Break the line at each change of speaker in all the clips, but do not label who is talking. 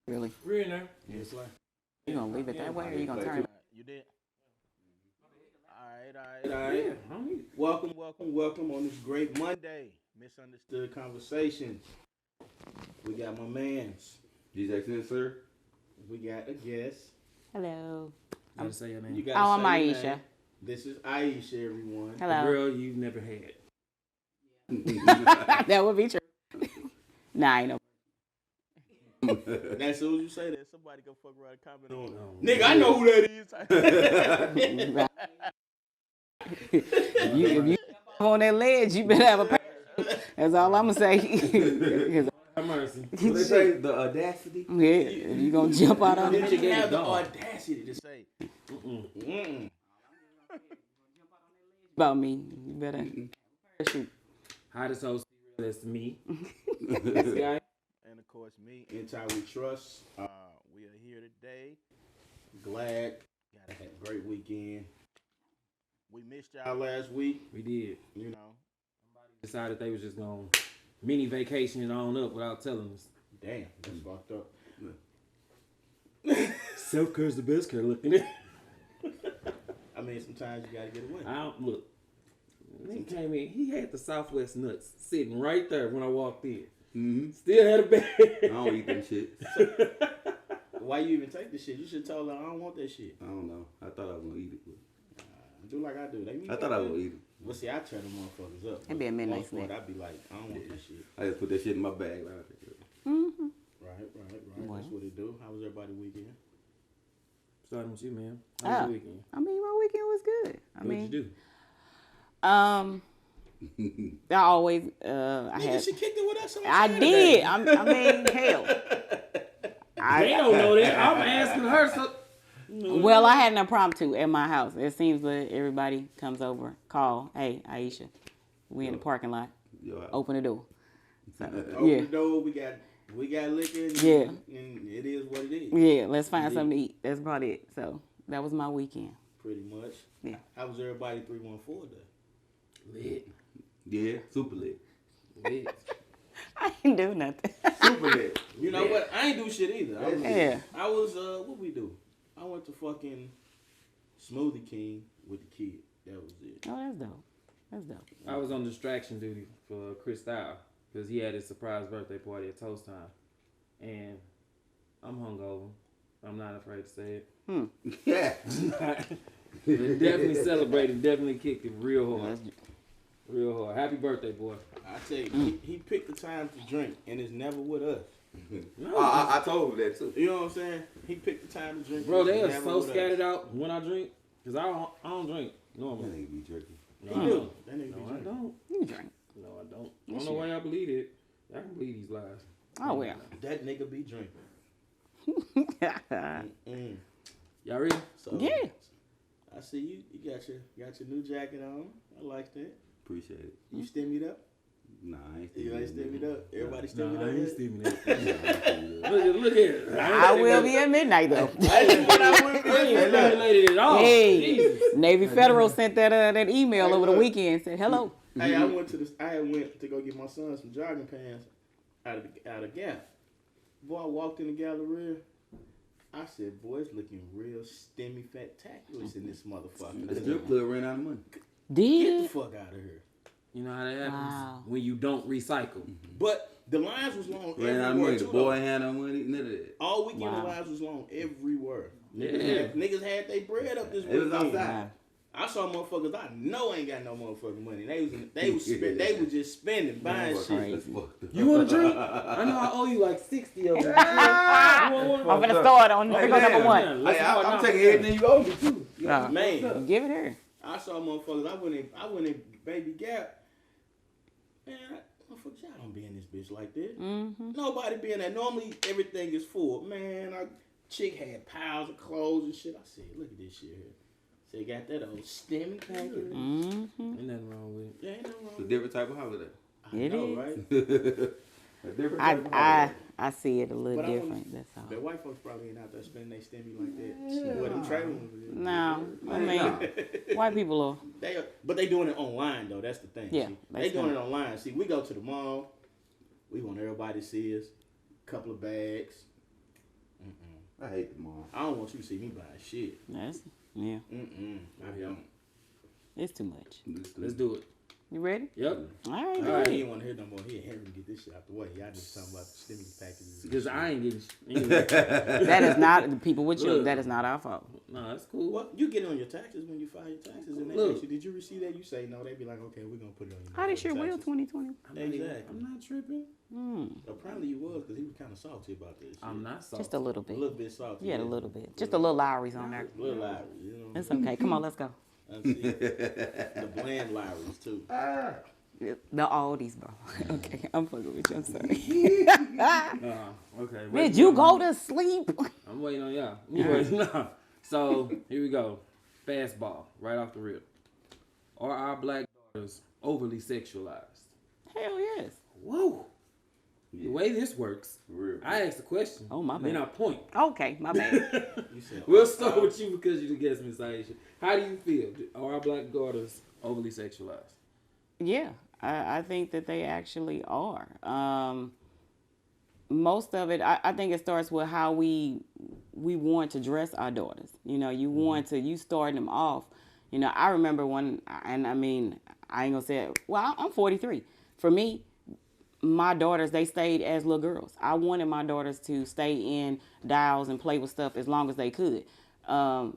Really?
We're in there. Yes, like.
You gonna leave it that way, or you gonna turn it?
You did? All right. Welcome on this great Monday. Misunderstood conversation. We got my mans.
DJ sir.
We got a guest.
Hello.
Gotta say your name.
You
Oh, I'm
say your
Aisha.
name. This is Aisha, everyone.
The
Hello.
girl you've never had.
That would be true. Nah, I ain't no.
And as soon as you say that, somebody go fuck around and comment on it. Nigga, I know who that is.
if you on that ledge, you better have a pair. That's all I'm gonna say.
Have mercy.
What they say? The audacity?
Yeah, if you gonna jump out on
Did
it,
you have the audacity to say
about me, you better shoot.
Hottest host, that's me. This guy.
And of course, me, Entire We Trust. We are here today. Glad. Got a great weekend. We missed y'all last week.
We did.
You know.
Somebody decided they was just going to mini vacation on up without telling us.
Damn, that's fucked up.
Self-care's the best care looking at.
I mean, sometimes you gotta get away.
Look. He came in. He had the Southwest nuts sitting right there when I walked in.
Mm-hmm.
Still had a bag.
I don't eat them shit.
Why you even take this shit? You should tell her I don't want that shit.
I don't know. I thought I was gonna eat it.
Do like I do.
I thought I was gonna eat it.
Well, see, I turn the motherfuckers up.
It'd be a midnight
Most part,
snack.
I'd be like, I don't want this shit.
I just put that shit in my bag.
Mm-hmm.
Right.
Well.
That's what it do. How was everybody weekend?
Starting with you, man. How was your weekend?
I mean, my weekend was good.
What'd you do?
I always
She kicked it with us on
I
Saturday.
did. I mean, hell.
They don't know that. I'm asking her. So.
Well, I had an impromptu at my house. It seems that everybody comes over, call, hey, Aisha, we in the parking lot. Open the door. So,
Open the door. We got liquor. And, and it is what it is.
Yeah, let's find something to eat. That's about it. So that was my weekend.
Pretty much.
Yeah.
How was everybody 314 day?
Lit.
Yeah, super lit.
Lit.
I didn't do nothing.
Super lit.
You know what? I ain't do shit either. I was what we do? I went to fucking Smoothie King with the kid. That was it.
Oh, that's dope. That's dope.
I was on distraction duty for Chris Style because he had his surprise birthday party at Toast Time. And I'm hungover. I'm not afraid to say it.
Yeah.
Definitely celebrated. Definitely kicked it real hard. Real hard. Happy birthday, boy.
I tell you, he picked the time to drink, and it's never with us.
No,
I told him that too.
You know what I'm saying? He picked the time to drink.
bro, they
it's
are
never
so
with
scattered
us.
out when I drink because I don't drink
That
normally.
nigga be jerky.
No,
He
I
do.
don't.
That nigga be
No, I
drinking.
don't.
You drink.
No, I don't. I don't know why y'all believe it. Y'all can believe these lies.
Oh, well.
That nigga be drinking.
Y'all ready?
So,
Yeah.
I see you. You got your new jacket on. I like that.
Appreciate it.
You stimmied up.
Nah, I ain't
You ain't stimmied up. Everybody
No,
stimmied
I
up.
ain't
yet?
steaming that. Look here.
I will be at midnight, though.
I ain't
Stimulated at all.
Hey,
Jesus.
Navy Federal sent that email over the weekend. Said, hello.
Hey, I went to go get my son some jogging pants out of Gap. Boy, I walked in the gallery. I said, boy, it's looking real stemmy fat-taculous in this
The
motherfucker.
strip club ran out of money.
Get
Did
the fuck out of here.
You know how that happens
Wow.
when you don't recycle.
But the lines was long
Ran out of
everywhere
money. The
too,
boy
though.
had no money. None of that.
All weekend
Wow.
the lines was long everywhere.
Yeah.
Niggas had their bread up this
It was
weekend.
outside.
I saw motherfuckers I know ain't got no motherfucking money. They was just spending, buying
Motherfucker,
shit.
that's fucked up.
You want a drink? I know I owe you like 60 of them.
I'm going to start on here goes number one.
Let's start
I'm
now.
taking everything you owe me too.
Man,
Give it her.
I saw motherfuckers. I went in Baby Gap. Man, motherfuckers, y'all don't be in this bitch like that.
Mm-hmm.
Nobody be in that. Normally everything is full. Man, chick had piles of clothes and shit. I said, look at this shit here. So you got that old stemmy package.
Mm-hmm.
Ain't nothing wrong with it.
Yeah, ain't no
It's a
wrong.
different type of holiday.
I
It
know,
is.
right?
A different type of holiday.
I see it a little
But I
different. That's all.
The white folks probably ain't out there spending their stimmy like that. What them traveling with it.
No, I mean, white people are.
But they doing it online though. That's the thing.
Yeah,
see.
that's
They doing
fine.
it online. See, we go to the mall. We want everybody to see us. Couple of bags.
I hate the mom.
I don't want you to see me buy shit.
That's, yeah.
I don't.
It's too much.
Let's do it.
You ready?
Yep.
All right.
All right. He didn't want to hear no more. He ain't get this shit out the way. Y'all just talking about the stimulus packages.
Because I ain't getting.
That is not the people with you.
Look.
That is not our fault.
No, that's cool.
Well, you get it on your taxes when you file your taxes, and they ask you, did you receive that? You say no. They be like, okay, we're gonna put it on your.
How this your will
taxes.
2020?
Exactly.
I'm not tripping.
Apparently you was, because he was kind of salty about this.
I'm not salty.
Just a little
A
bit.
little bit salty.
Yeah, a little bit. Just a little Lowry's on there.
A little Lowry, you know.
It's okay. Come on, let's go.
Let's see. The bland Lowrys too.
The Aldi's, bro. Okay, I'm fucking with you. I'm sorry.
Okay.
Did you go to sleep?
I'm waiting on y'all. Anyways, no. So here we go. Fastball, right off the rip. Are our black daughters overly sexualized?
Hell yes.
Whoa. The way this works,
Real.
I asked the question.
Oh, my
Then
bad.
I point.
Okay, my bad.
You said,
We'll start with you because you the guest, Miss Aisha. How do you feel? Are our black daughters overly sexualized?
Yeah, I think that they actually are. Most of it, I think it starts with how we want to dress our daughters. You know, you want to, you start them off. You know, I remember when, and I mean, I ain't gonna say it. Well, I'm 43. For me, my daughters, they stayed as little girls. I wanted my daughters to stay in dolls and play with stuff as long as they could.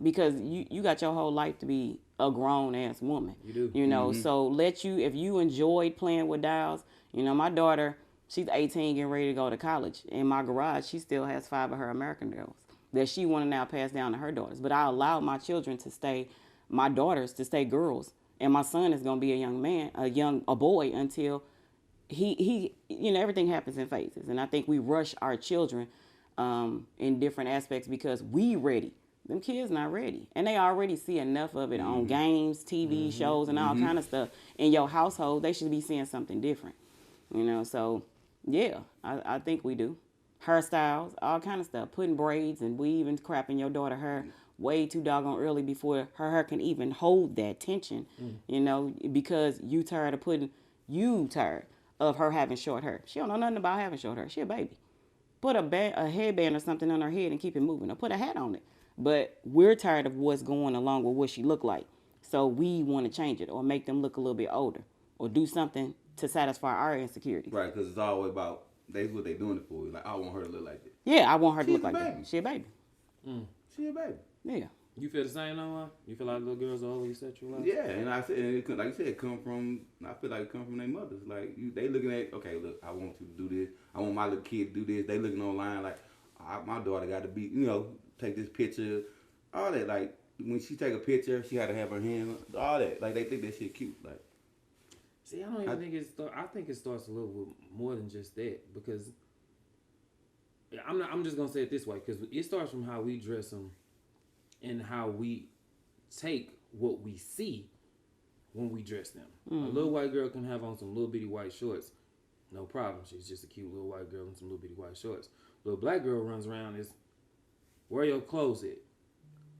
Because you got your whole life to be a grown ass woman.
You do.
You know, so if you enjoyed playing with dolls, you know, my daughter, she's 18 getting ready to go to college. In my garage, she still has 5 of her American Girls that she want to now pass down to her daughters. But I allowed my children to stay, my daughters to stay girls. And my son is going to be a young man, a boy until he you know, everything happens in phases. And I think we rush our children in different aspects because we ready. Them kids not ready. And they already see enough of it on games, TV shows, and all kind of stuff. In your household, they should be seeing something different. You know, so, yeah, I think we do. Hairstyles, all kind of stuff. Putting braids and weave and crap in your daughter's hair way too doggone early before her hair can even hold that tension, you know, because you tired of her having short hair. She don't know nothing about having short hair. She a baby. Put a headband or something on her head and keep it moving, or put a hat on it. But we're tired of what's going along with what she look like. So we want to change it or make them look a little bit older or do something to satisfy our insecurities.
Right, because it's always about, that's what they doing it for. Like, I want her to look like this.
Yeah, I want her to
She's
look
a
like
baby.
that. She a baby.
She a baby.
Yeah.
You feel the same, Noah? You feel like little girls are overly sexualized?
Yeah, and I said, and it, like you said, come from, I feel like it come from their mothers. Like, they looking at, okay, look, I want you to do this. I want my little kid to do this. They looking online like, my daughter got to be, you know, take this picture, all that. Like, when she take a picture, she had to have her hand, all that. Like, they think that shit cute. Like,
see, I don't even think I think it starts a little bit more than just that, because I'm just gonna say it this way, because it starts from how we dress them and how we take what we see when we dress them. A little white girl can have on some little bitty white shorts, no problem. She's just a cute little white girl in some little bitty white shorts. Little black girl runs around is, where your clothes at?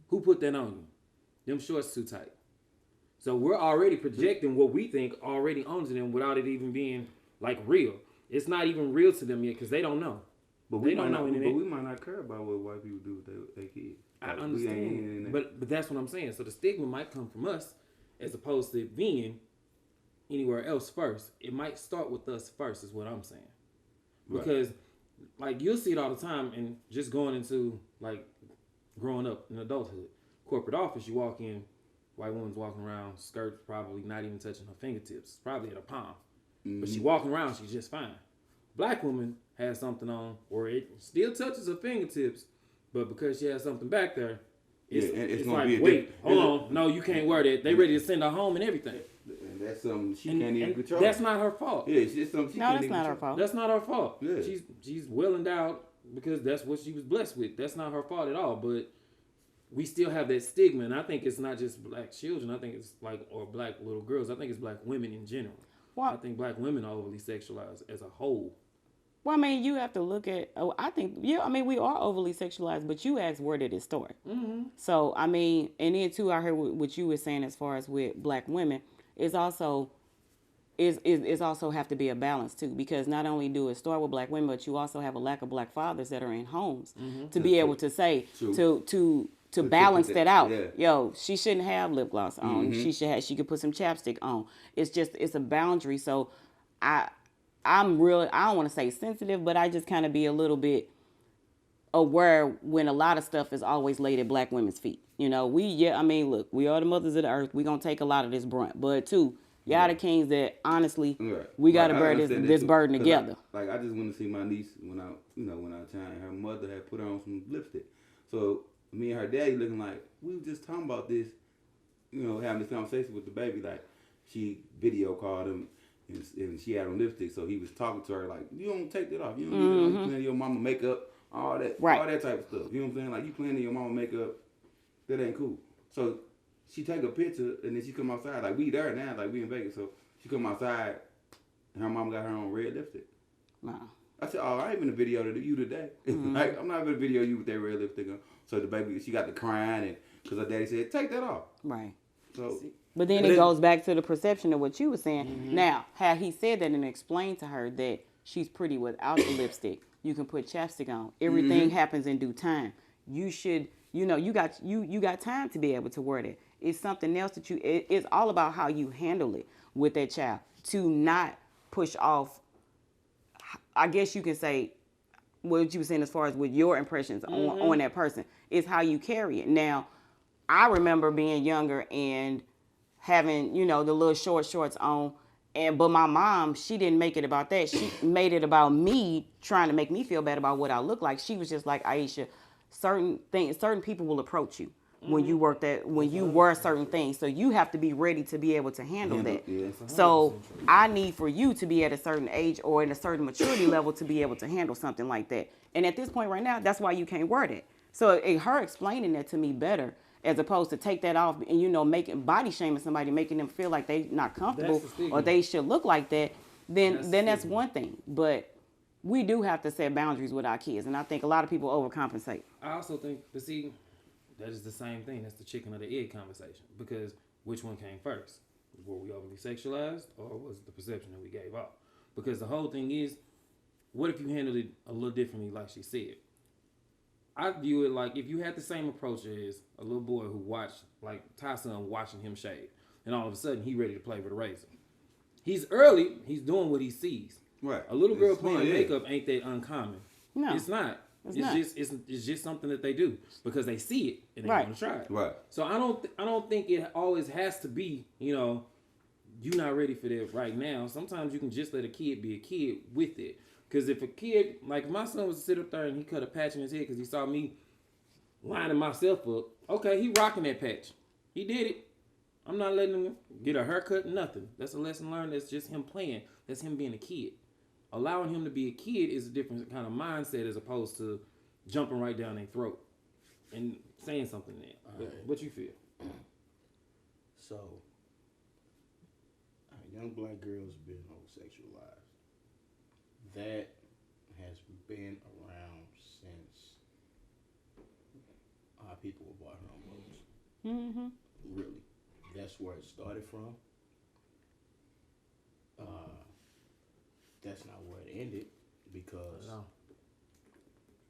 Who put that on you? Them shorts too tight. So we're already projecting what we think already onto them without it even being like real. It's not even real to them yet because they don't know.
but we might not care about what white people do with their kids.
I understand, but that's what I'm saying. So the stigma might come from us as opposed to it being anywhere else first. It might start with us first is what I'm saying. Because like you'll see it all the time, and just going into like growing up in adulthood, corporate office, you walk in, white woman's walking around, skirts probably not even touching her fingertips, probably at her palm. But she walking around, she's just fine. Black woman has something on where it still touches her fingertips, but because she has something back there, it's
gonna
like,
be
wait, hold on, no, you can't wear that. They ready to send her home and everything.
And that's something she can't even control.
That's not her fault.
Yeah, it's just something she can't even
that's not her
control.
fault.
That's not her fault.
Yeah.
She's well endowed because that's what she was blessed with. That's not her fault at all. But we still have that stigma, and I think it's not just black children. I think it's like, or black little girls. I think it's black women in general.
Well,
I think black women are overly sexualized as a whole.
Well, I mean, you have to look at, I think, yeah, I mean, we are overly sexualized, but you asked where did it start? So, I mean, and then too, I heard what you were saying as far as with black women, is also, it's also have to be a balance too, because not only do it start with black women, but you also have a lack of black fathers that are in homes to be able to say to balance that out.
Yeah.
Yo, she shouldn't have lip gloss on. She could put some chapstick on. It's a boundary. So I'm real. I don't want to say sensitive, but I just kind of be a little bit aware when a lot of stuff is always laid at black women's feet. You know, look, we are the mothers of the earth. We gonna take a lot of this brunt, but too, y'all the kings that honestly we gotta bear this burden together.
I just went to see my niece when I was trying. Her mother had put on some lipstick, so me and her daddy looking like we were just talking about this, having this conversation with the baby. Like she video called him. And she had on lipstick, so he was talking to her like, "You don't take that off. You don't need it. You playing your mama makeup, all that type of stuff. You know what I'm saying? Like you playing in your mama makeup, that ain't cool." So she take a picture and then she come outside. Like we there now, like we in Vegas. So she come outside and her mama got her own red lipstick.
Wow.
I said, "Oh, I ain't been a video to you today. Like I'm not gonna video you with that red lipstick on." So the baby, she got the crying and because her daddy said, "Take that off."
Right.
So.
But then it goes back to the perception of what you were saying. Now, had he said that and explained to her that she's pretty without the lipstick, you can put chapstick on. Everything happens in due time. You should, you got time to be able to wear that. It's something else that it's all about how you handle it with that child. To not push off, I guess you can say, what you were saying as far as with your impressions on that person. It's how you carry it. Now, I remember being younger and having, the little shorts on. But my mom, she didn't make it about that. She made it about me trying to make me feel bad about what I look like. She was just like, Aisha, certain people will approach you when you wear certain things. So you have to be ready to be able to handle that.
Yeah.
So I need for you to be at a certain age or in a certain maturity level to be able to handle something like that. And at this point right now, that's why you can't wear that. So her explaining that to me better, as opposed to take that off and making body shaming somebody, making them feel like they not comfortable or they should look like that, then that's one thing. But we do have to set boundaries with our kids, and I think a lot of people overcompensate.
I also think, but see, that is the same thing. That's the chicken or the egg conversation. Because which one came first? Were we overly sexualized, or was it the perception that we gave off? Because the whole thing is, what if you handled it a little differently, like she said? I view it like if you had the same approach as a little boy who watched, like Tyson watching him shave, and all of a sudden he ready to play with a razor. He's early. He's doing what he sees.
Right.
A little girl playing makeup ain't that uncommon.
No,
it's not. It's just something that they do because they see it and they want to try it.
Right.
So I don't think it always has to be, you're not ready for that right now. Sometimes you can just let a kid be a kid with it. Because if a kid, like my son was to sit up there and he cut a patch in his head because he saw me lining myself up. Okay, he rocking that patch. He did it. I'm not letting him get a haircut, nothing. That's a lesson learned. That's just him playing. That's him being a kid. Allowing him to be a kid is a different kind of mindset as opposed to jumping right down their throat and saying something there. What you feel?
So, young black girls being homosexualized. That has been around since our people were born on boats. Really. That's where it started from. That's not where it ended, because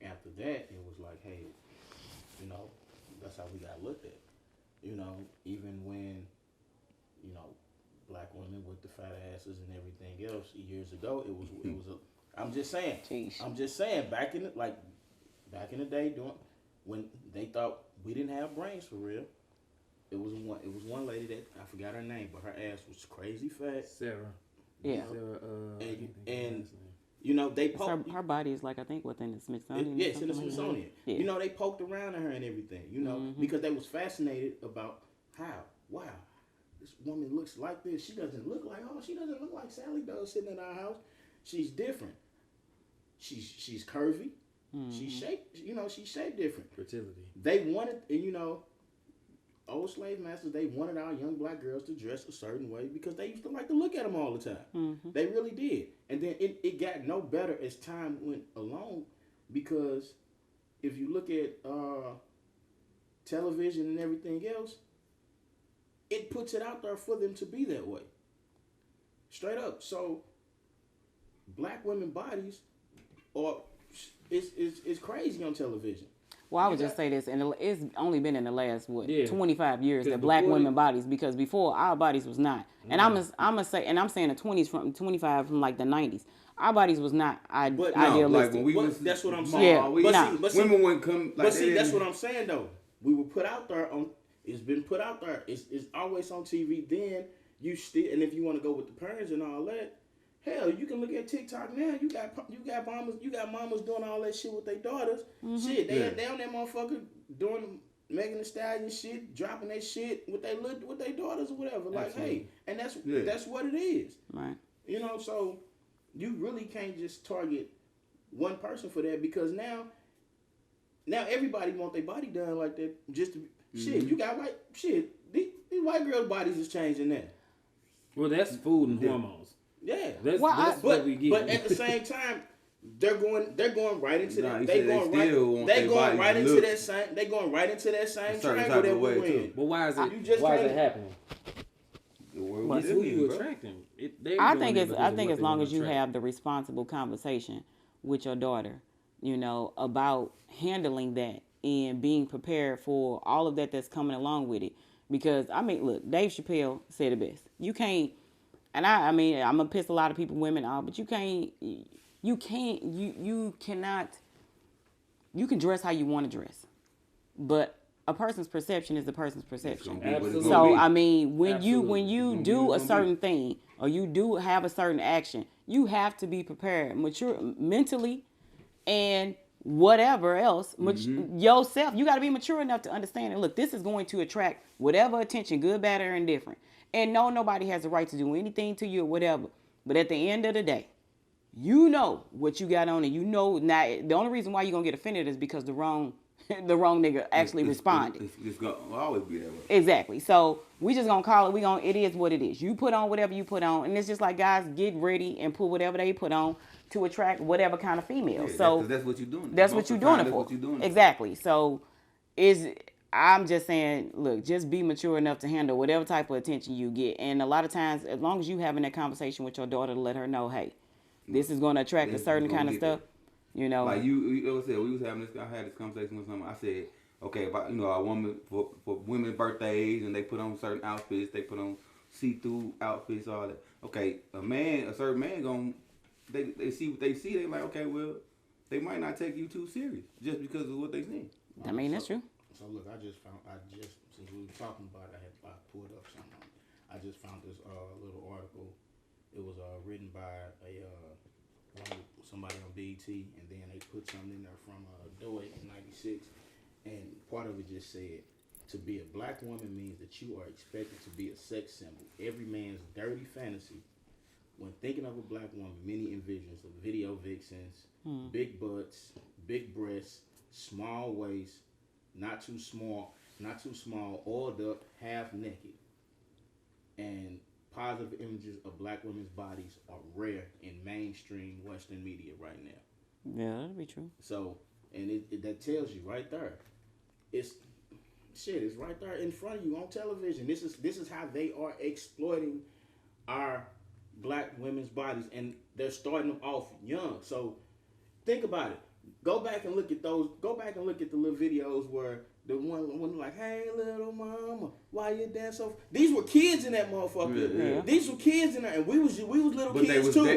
after that, it was like, hey, that's how we got looked at. Even when, black women with the fat asses and everything else years ago, it was I'm just saying, back in the day, when they thought we didn't have brains for real, it was one lady that I forgot her name, but her ass was crazy fat.
Sarah.
Yeah.
And they poked
her body is like, I think within the Smithsonian.
Yes, in the Smithsonian.
Yeah.
They poked around at her and everything. Because they was fascinated about wow, this woman looks like this. She doesn't look like Sally does sitting in our house. She's different. She's curvy. She's shaped. She's shaped different.
Fertility.
They wanted, and old slave masters, they wanted our young black girls to dress a certain way because they used to like to look at them all the time. They really did. And then it got no better as time went along, because if you look at television and everything else, it puts it out there for them to be that way. Straight up. So black women bodies are it's crazy on television.
Well, I would just say this, and it's only been in the last 25 years that
Because
black
before
women bodies, because before our bodies was not, and I'm gonna say, and I'm saying the 20s from 25 from like the 90s, our bodies was not idealistic.
Like when we
But
was
that's what I'm
small,
saying.
we,
But see,
women wouldn't come. Like,
but see, that's what I'm saying though. We were put out there on. It's been put out there. It's always on TV. Then you still, and if you want to go with the parents and all that, hell, you can look at TikTok now. You got mamas doing all that shit with their daughters. Shit, they on that motherfucker doing Megan Thee Stallion shit, dropping that shit with their daughters or whatever. Like, hey, and that's what it is.
Right.
You know, so you really can't just target one person for that, because now everybody want their body done like that. Just to, shit, you got white shit. These white girls' bodies is changing now.
Well, that's food and hormones.
Yeah,
that's what we get.
But at the same time, they're going right into that.
They going right
into that same. They going right into that same triangle that we're in.
But why is it? Why is it happening? It's who you attracting.
I think as long as you have the responsible conversation with your daughter, you know, about handling that and being prepared for all of that that's coming along with it. Because I mean, look, Dave Chappelle said it best. You can't, and I mean, I'm gonna piss a lot of women off, but you cannot. You can dress how you want to dress, but a person's perception is a person's perception.
Absolutely.
So I mean, when you do a certain thing or you do have a certain action, you have to be prepared, mature mentally, and whatever else, yourself. You got to be mature enough to understand it. Look, this is going to attract whatever attention, good, bad, or indifferent. And no, nobody has the right to do anything to you or whatever. But at the end of the day, you know what you got on, and you know now. The only reason why you're gonna get offended is because the wrong nigga actually responded.
It's gonna always be that way.
Exactly. So we just gonna call it. It is what it is. You put on whatever you put on, and it's just like guys get ready and put whatever they put on to attract whatever kind of female.
Yeah,
so
that's what you're doing.
That's what you're doing it for. Exactly. So I'm just saying, look, just be mature enough to handle whatever type of attention you get. And a lot of times, as long as you having that conversation with your daughter to let her know, hey, this is going to attract a certain kind of stuff, you know.
Like you said, we was having this. I had this conversation with someone. I said, okay, about a woman for women's birthdays, and they put on certain outfits. They put on see-through outfits, all that. Okay, a certain man they see what they see. They like, okay, well, they might not take you too serious just because of what they see.
I mean, that's true.
So look, since we were talking about it, I pulled up something. I just found this little article. It was written by somebody on BET, and then they put something in there from Doe in '96, and part of it just said, to be a black woman means that you are expected to be a sex symbol. Every man's dirty fantasy. When thinking of a black woman, many envisions of video vixens, big butts, big breasts, small waist, not too small, oiled up, half naked. And positive images of black women's bodies are rare in mainstream Western media right now.
Yeah, that'd be true.
So, and that tells you right there. It's right there in front of you on television. This is how they are exploiting our black women's bodies, and they're starting them off young. So think about it. Go back and look at the little videos where the one like, hey little mama, why you dance so? These were kids in that motherfucker.
Yeah.
These were kids in there, and we was little
but
kids
too.
They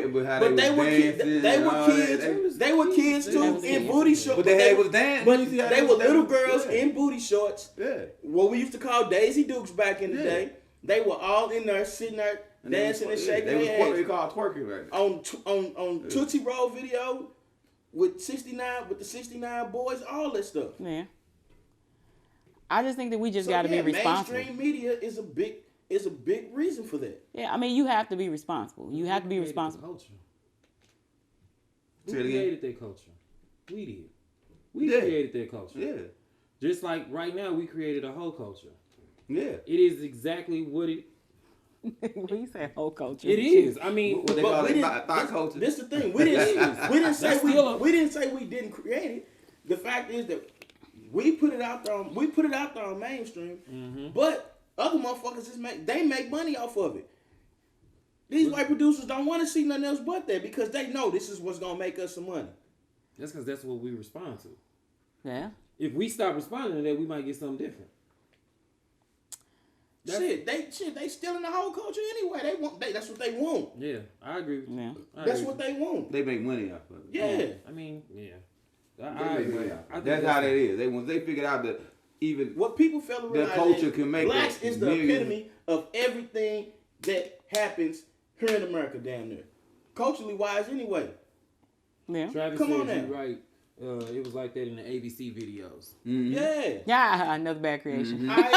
were kids too in booty shorts.
But they was dancing.
But they were little girls in booty shorts.
Yeah.
What we used to call Daisy Dukes back in the day. They were all in there sitting there dancing and shaking their heads.
They call twerking right now.
On Tootsie Roll video with the 69 boys, all that stuff.
Yeah. I just think that we just got to be responsible.
Mainstream media is a big reason for that.
Yeah, I mean, you have to be responsible. You have to be responsible.
Who created that culture? We did. We created that culture.
Yeah.
Just like right now, we created a whole culture.
Yeah.
It is exactly what it.
We say whole culture.
It is. I mean,
what they call it, thought culture.
This the thing. We didn't say we didn't create it. The fact is that we put it out there on mainstream, but other motherfuckers they make money off of it. These white producers don't want to see nothing else but that because they know this is what's gonna make us some money.
That's because that's what we respond to.
Yeah.
If we stop responding to that, we might get something different.
They stealing the whole culture anyway. That's what they want.
Yeah, I agree with you.
Yeah.
That's what they want.
They make money off of it.
Yeah.
I mean, yeah.
I agree. That's how that is. Once they figured out that even
what people fail to realize,
their culture can make
blacks is the epitome of everything that happens here in America, damn near. Culturally wise, anyway.
Yeah.
Travis
Come on
says
now.
you're right. It was like that in the ABC videos.
Mm-hmm.
Yeah.
Yeah, another bad creation.
First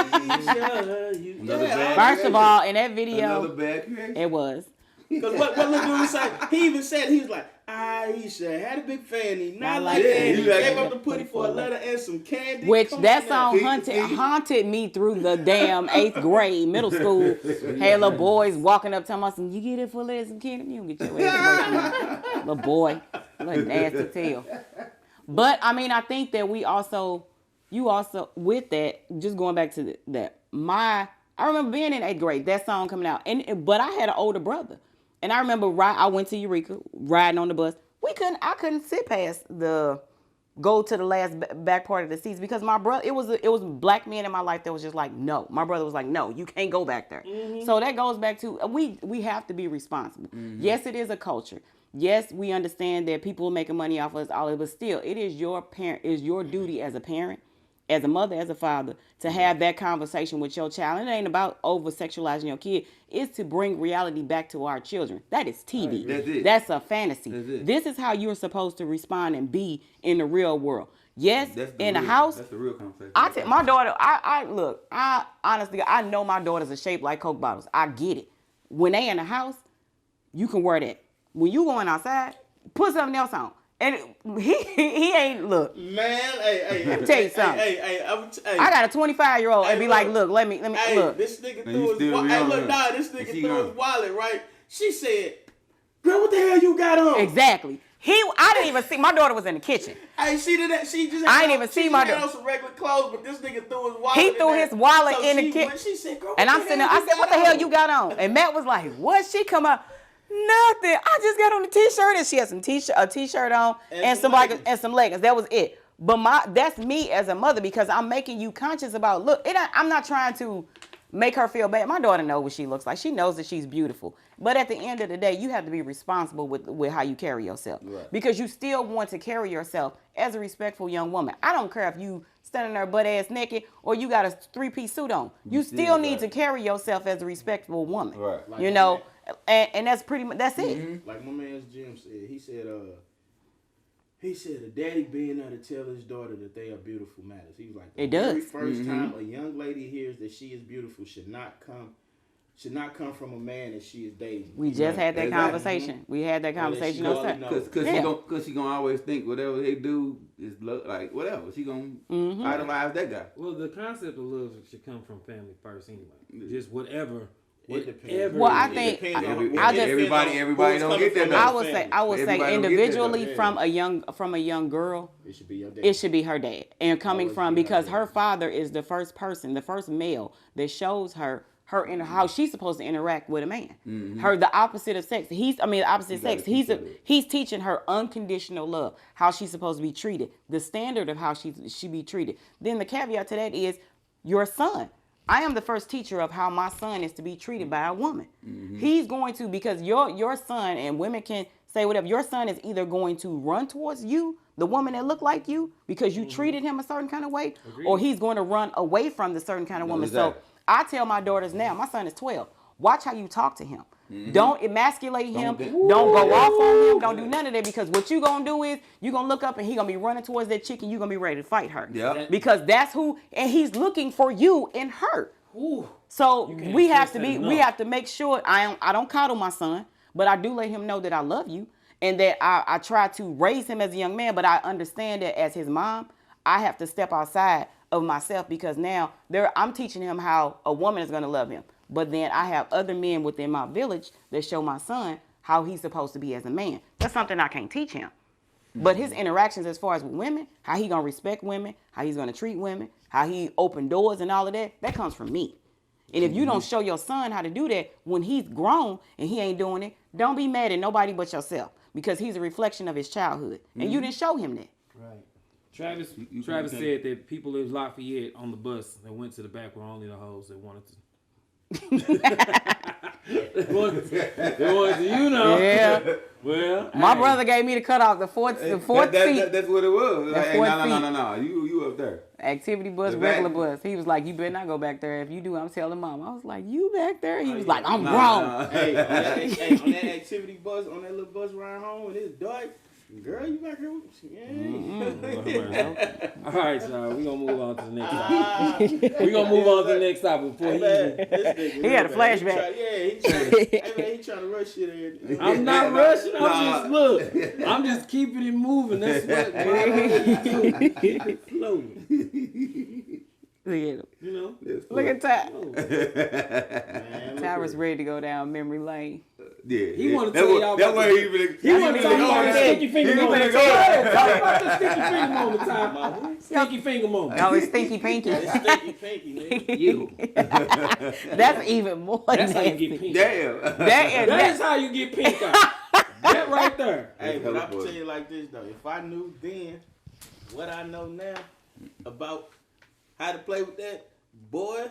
First of all, in that video,
another bad creation.
it was.
Because what little dude say? He even said, he was like, Aisha had a big fanny, not like
Yeah,
that. He
he like-
gave up the putty for a letter and some candy.
Which
Come
that
on now.
song haunted me through the damn 8th grade, middle school. Had little boys walking up telling us, you get it for letters and candy, you don't get your ass away from me. Little boy. Little nasty tail. But I mean, I think that you also, with that, just going back to that, I remember being in 8th grade, that song coming out. But I had an older brother. And I remember I went to Eureka, riding on the bus. I couldn't sit past go to the last back part of the seats because my brother, it was black men in my life that was just like, no. My brother was like, no, you can't go back there. Mm-hmm. So that goes back to, we have to be responsible. Mm-hmm. Yes, it is a culture. Yes, we understand that people are making money off us, all of it, but still, it is your duty as a parent, as a mother, as a father, to have that conversation with your child. And it ain't about over-sexualizing your kid. It's to bring reality back to our children. That is TV.
That's it.
That's a fantasy.
That's it.
This is how you're supposed to respond and be in the real world. Yes, in the house.
That's the real conversation.
I tell my daughter, I honestly, I know my daughters are shaped like Coke bottles. I get it. When they in the house, you can wear that. When you going outside, put something else on. And he ain't, look.
Man, hey,
let me tell you something. I got a 25-year-old and be
look,
like, look, let me look.
This nigga threw his wallet. Hey, look, nah, this nigga threw his wallet, right? She said, girl, what the hell you got on?
Exactly. I didn't even see, my daughter was in the kitchen.
Hey, she did that. She just
I didn't even see my daughter.
She had on some regular clothes, but this nigga threw his wallet.
He threw his wallet in the kitchen.
She said, girl,
and I'm sitting there, I said, what the hell you got on? And Matt was like, what? She come up. Nothing. I just got on a t-shirt and she had a t-shirt on and some leggings. That was it. But that's me as a mother because I'm making you conscious about, look, I'm not trying to make her feel bad. My daughter knows what she looks like. She knows that she's beautiful. But at the end of the day, you have to be responsible with how you carry yourself. Right. Because you still want to carry yourself as a respectful young woman. I don't care if you standing there butt ass naked or you got a 3-piece suit on. You still need to carry yourself as a respectable woman. Right. Like, you know, and that's pretty much, that's it.
Mm-hmm. Like my man's Jim said, he said a daddy being there to tell his daughter that they are beautiful matters. He was like, the very first time a young lady hears that she is beautiful should not come from a man that she is dating.
We just had that conversation. We had that conversation.
Because she gonna always think whatever they do is like whatever. She gonna idolize that guy.
Well, the concept of love should come from family first anyway. Just whatever.
Whatever.
Well, I think
everybody don't get that.
I would say individually from a young girl,
it should be your dad.
It should be her dad, and coming from because her father is the first person, the first male that shows her how she's supposed to interact with a man. Mm-hmm. The opposite of sex. He's teaching her unconditional love, how she's supposed to be treated, the standard of how she be treated. Then the caveat to that is your son. I am the first teacher of how my son is to be treated by a woman. Mm-hmm. He's going to, because your son, and women can say whatever, your son is either going to run towards you, the woman that look like you, because you treated him a certain kind of way, or he's going to run away from the certain kind of woman. So I tell my daughters now, my son is 12, watch how you talk to him. Mm-hmm. Don't emasculate him. Don't go off on him. Don't do none of that, because what you gonna do is you gonna look up and he gonna be running towards that chick and you gonna be ready to fight her. Yep. Because that's who, and he's looking for you in her. Ooh. So we have to make sure I don't coddle my son, but I do let him know that I love you and that I try to raise him as a young man. But I understand that as his mom, I have to step outside of myself because now I'm teaching him how a woman is gonna love him. But then I have other men within my village that show my son how he's supposed to be as a man. That's something I can't teach him. But his interactions as far as with women, how he gonna respect women, how he's gonna treat women, how he open doors and all of that, that comes from me. And if you don't show your son how to do that when he's grown and he ain't doing it, don't be mad at nobody but yourself, because he's a reflection of his childhood. And you didn't show him that.
Right. Travis said that people in Lafayette on the bus that went to the back were only the hoes that wanted to. they wanted to, you know.
Yeah.
Well,
My brother gave me the cutoff, the fourth seat.
That's what it was. Like, hey, no. You up there.
Activity bus,
The
regular
back.
bus. He was like, you better not go back there. If you do, I'm telling mom. I was like, you back there? He was like, I'm grown.
Nah.
Hey, on that activity bus, on that little bus ride home, and it's dark. Girl, you back here? Yeah.
all right, y'all. We're going to move on to the next topic. We're going to move on to the next topic before
He had
a flashback.
He trying to rush shit in.
I'm not rushing. I'm just keeping it moving. That's what keep it flowing.
Look at him.
You know?
Look at Ty.
Man,
Tyra's ready to go down memory lane.
Yeah.
He want to tell y'all
That
about
way he really.
He want to tell you about the sticky finger moment. Talk about the sticky finger moment, Ty. Sticky finger moment.
No, it's Stinky Pinky.
It's stinky pinky, nigga.
You.
That's even more
That's how you
nasty.
get pink.
Damn.
That is how you get pink eye. That right there.
Hey, but I can tell you like this though. If I knew then what I know now about how to play with that, boy,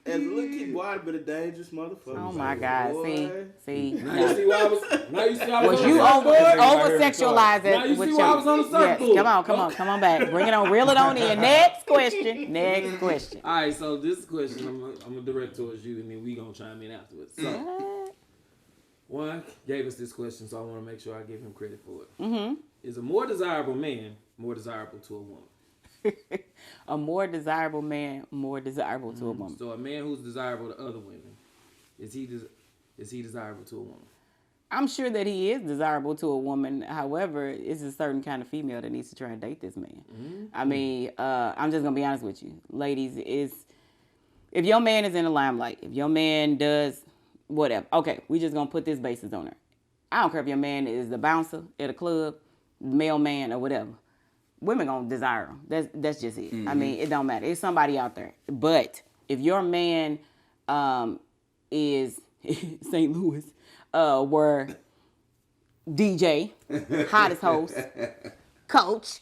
as a little kid, boy, I'd been a dangerous motherfucker.
Oh my God.
Boy.
See.
Now you see why I was. Now you see why I was.
Was
on
you
the
over
surfboard?
sexualize
Now you
it with
see
your?
why I was on the surfboard.
Yes, come on back. Bring it on, reel it on in. Next question.
All right, so this question I'm gonna direct towards you, and then we gonna chime in afterwards. So, one gave us this question, so I want to make sure I give him credit for it.
Mm-hmm.
Is a more desirable man more desirable to a woman?
A more desirable man, more desirable to a woman.
So a man who's desirable to other women, is he desirable to a woman?
I'm sure that he is desirable to a woman. However, it's a certain kind of female that needs to try and date this man.
Mm-hmm.
I mean, I'm just gonna be honest with you, ladies. If your man is in the limelight, if your man does whatever, okay, we just gonna put this basis on her. I don't care if your man is the bouncer at a club, mailman or whatever. Women gonna desire him. That's just it.
Mm-hmm.
I mean, it don't matter. It's somebody out there. But if your man is St. Louis, where DJ, hottest host, coach,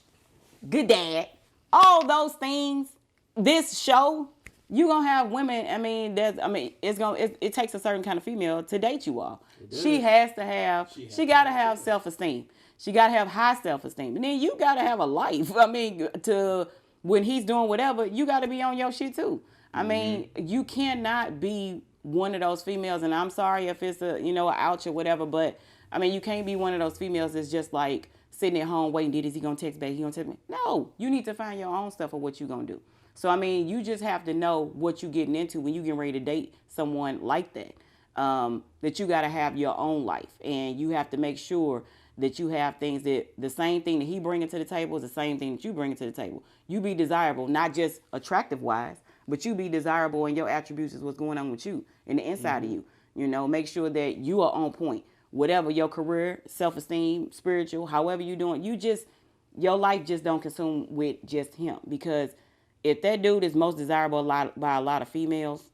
good dad, all those things, this show, you gonna have women. I mean, it takes a certain kind of female to date you all. She gotta have self-esteem. She got to have high self-esteem. And then you got to have a life. I mean, when he's doing whatever, you got to be on your shit too. I mean, you cannot be one of those females, and I'm sorry if it's an ouch or whatever, but I mean, you can't be one of those females that's just like sitting at home waiting, is he going to text back? He going to text me? No, you need to find your own stuff of what you going to do. So, I mean, you just have to know what you're getting into when you get ready to date someone like that. That you got to have your own life, and you have to make sure that you have things that the same thing that he bringing to the table is the same thing that you bring to the table. You be desirable, not just attractive wise, but you be desirable in your attributes is what's going on with you and the inside of you. Make sure that you are on point. Whatever your career, self-esteem, spiritual, however you doing, your life just don't consume with just him. Because if that dude is most desirable by a lot of females,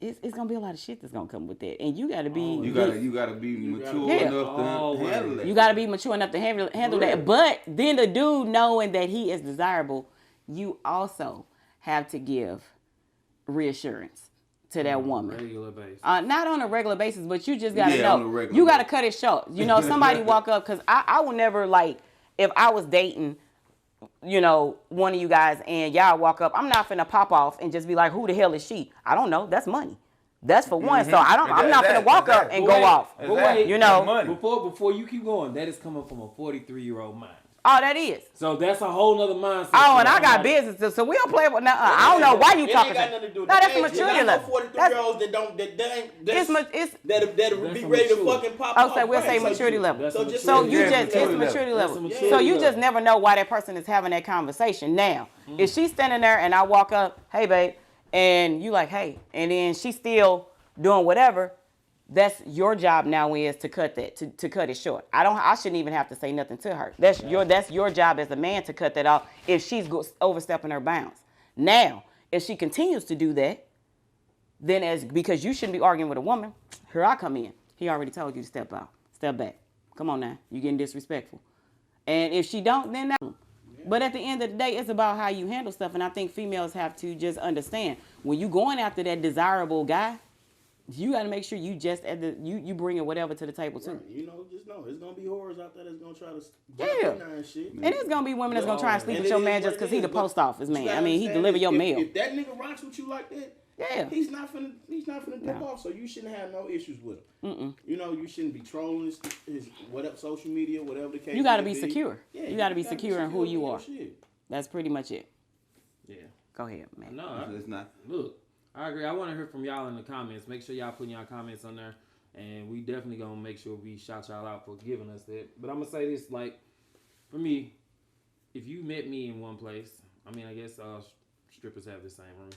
it's gonna be a lot of shit that's gonna come with that, and you gotta be
You gotta be mature enough to handle it.
You gotta be mature enough to handle that. But then the dude knowing that he is desirable, you also have to give reassurance to that woman.
Regular basis.
Not on a regular basis, but you just gotta
on a
know.
regular
You gotta cut it short. Somebody walk up, because I will never, like, if I was dating one of you guys and y'all walk up, I'm not finna pop off and just be like, who the hell is she? I don't know. That's money. That's for one. So I'm not finna walk up and go off.
But wait,
money.
Before you keep going, that is coming from a 43-year-old mind.
Oh, that is.
So that's a whole nother mindset.
Oh, and I got business, so we don't play with. I don't know why you talking.
It ain't got nothing to do with
that's a
age.
maturity
I know
level.
43-year-olds that'll be ready to fucking pop off.
So we'll say maturity level.
That's a
So you
maturity
just
level.
it's maturity
That's a
level.
maturity
So you
level.
just never know why that person is having that conversation. Now, if she's standing there and I walk up, hey babe, and you like, hey, and then she's still doing whatever, that's your job now is to cut that, to cut it short. I shouldn't even have to say nothing to her. That's your job as a man to cut that off if she's overstepping her bounds. Now, If she continues to do that, then because you shouldn't be arguing with a woman, here I come in. He already told you to step out, step back. Come on now, you getting disrespectful. And if she don't, then that. But at the end of the day, it's about how you handle stuff. And I think females have to just understand when you going after that desirable guy, you got to make sure you just you bringing whatever to the table too.
Right. You know, just know it's gonna be whores out there that's gonna try to
Yeah.
shit.
And it's gonna be women that's gonna try and sleep
And
with
it
your
is
man
what
just because
it
he the
is, but
post office man.
you gotta
I mean, he
understand
deliver your mail.
If that nigga rocks with you like that,
Yeah.
he's not finna dip off. So you shouldn't have no issues with him. You know, you shouldn't be trolling his whatever social media, whatever the case.
You got to
may
be secure.
Yeah,
you got to be secure in who you
with
are.
your shit.
That's pretty much it.
Yeah.
Go ahead, man.
No,
It's not.
Look, I agree. I want to hear from y'all in the comments. Make sure y'all putting y'all comments on there. And we definitely going to make sure we shout y'all out for giving us that. But I'm going to say this, like, for me, if you met me in one place, I mean, I guess strippers have the same room.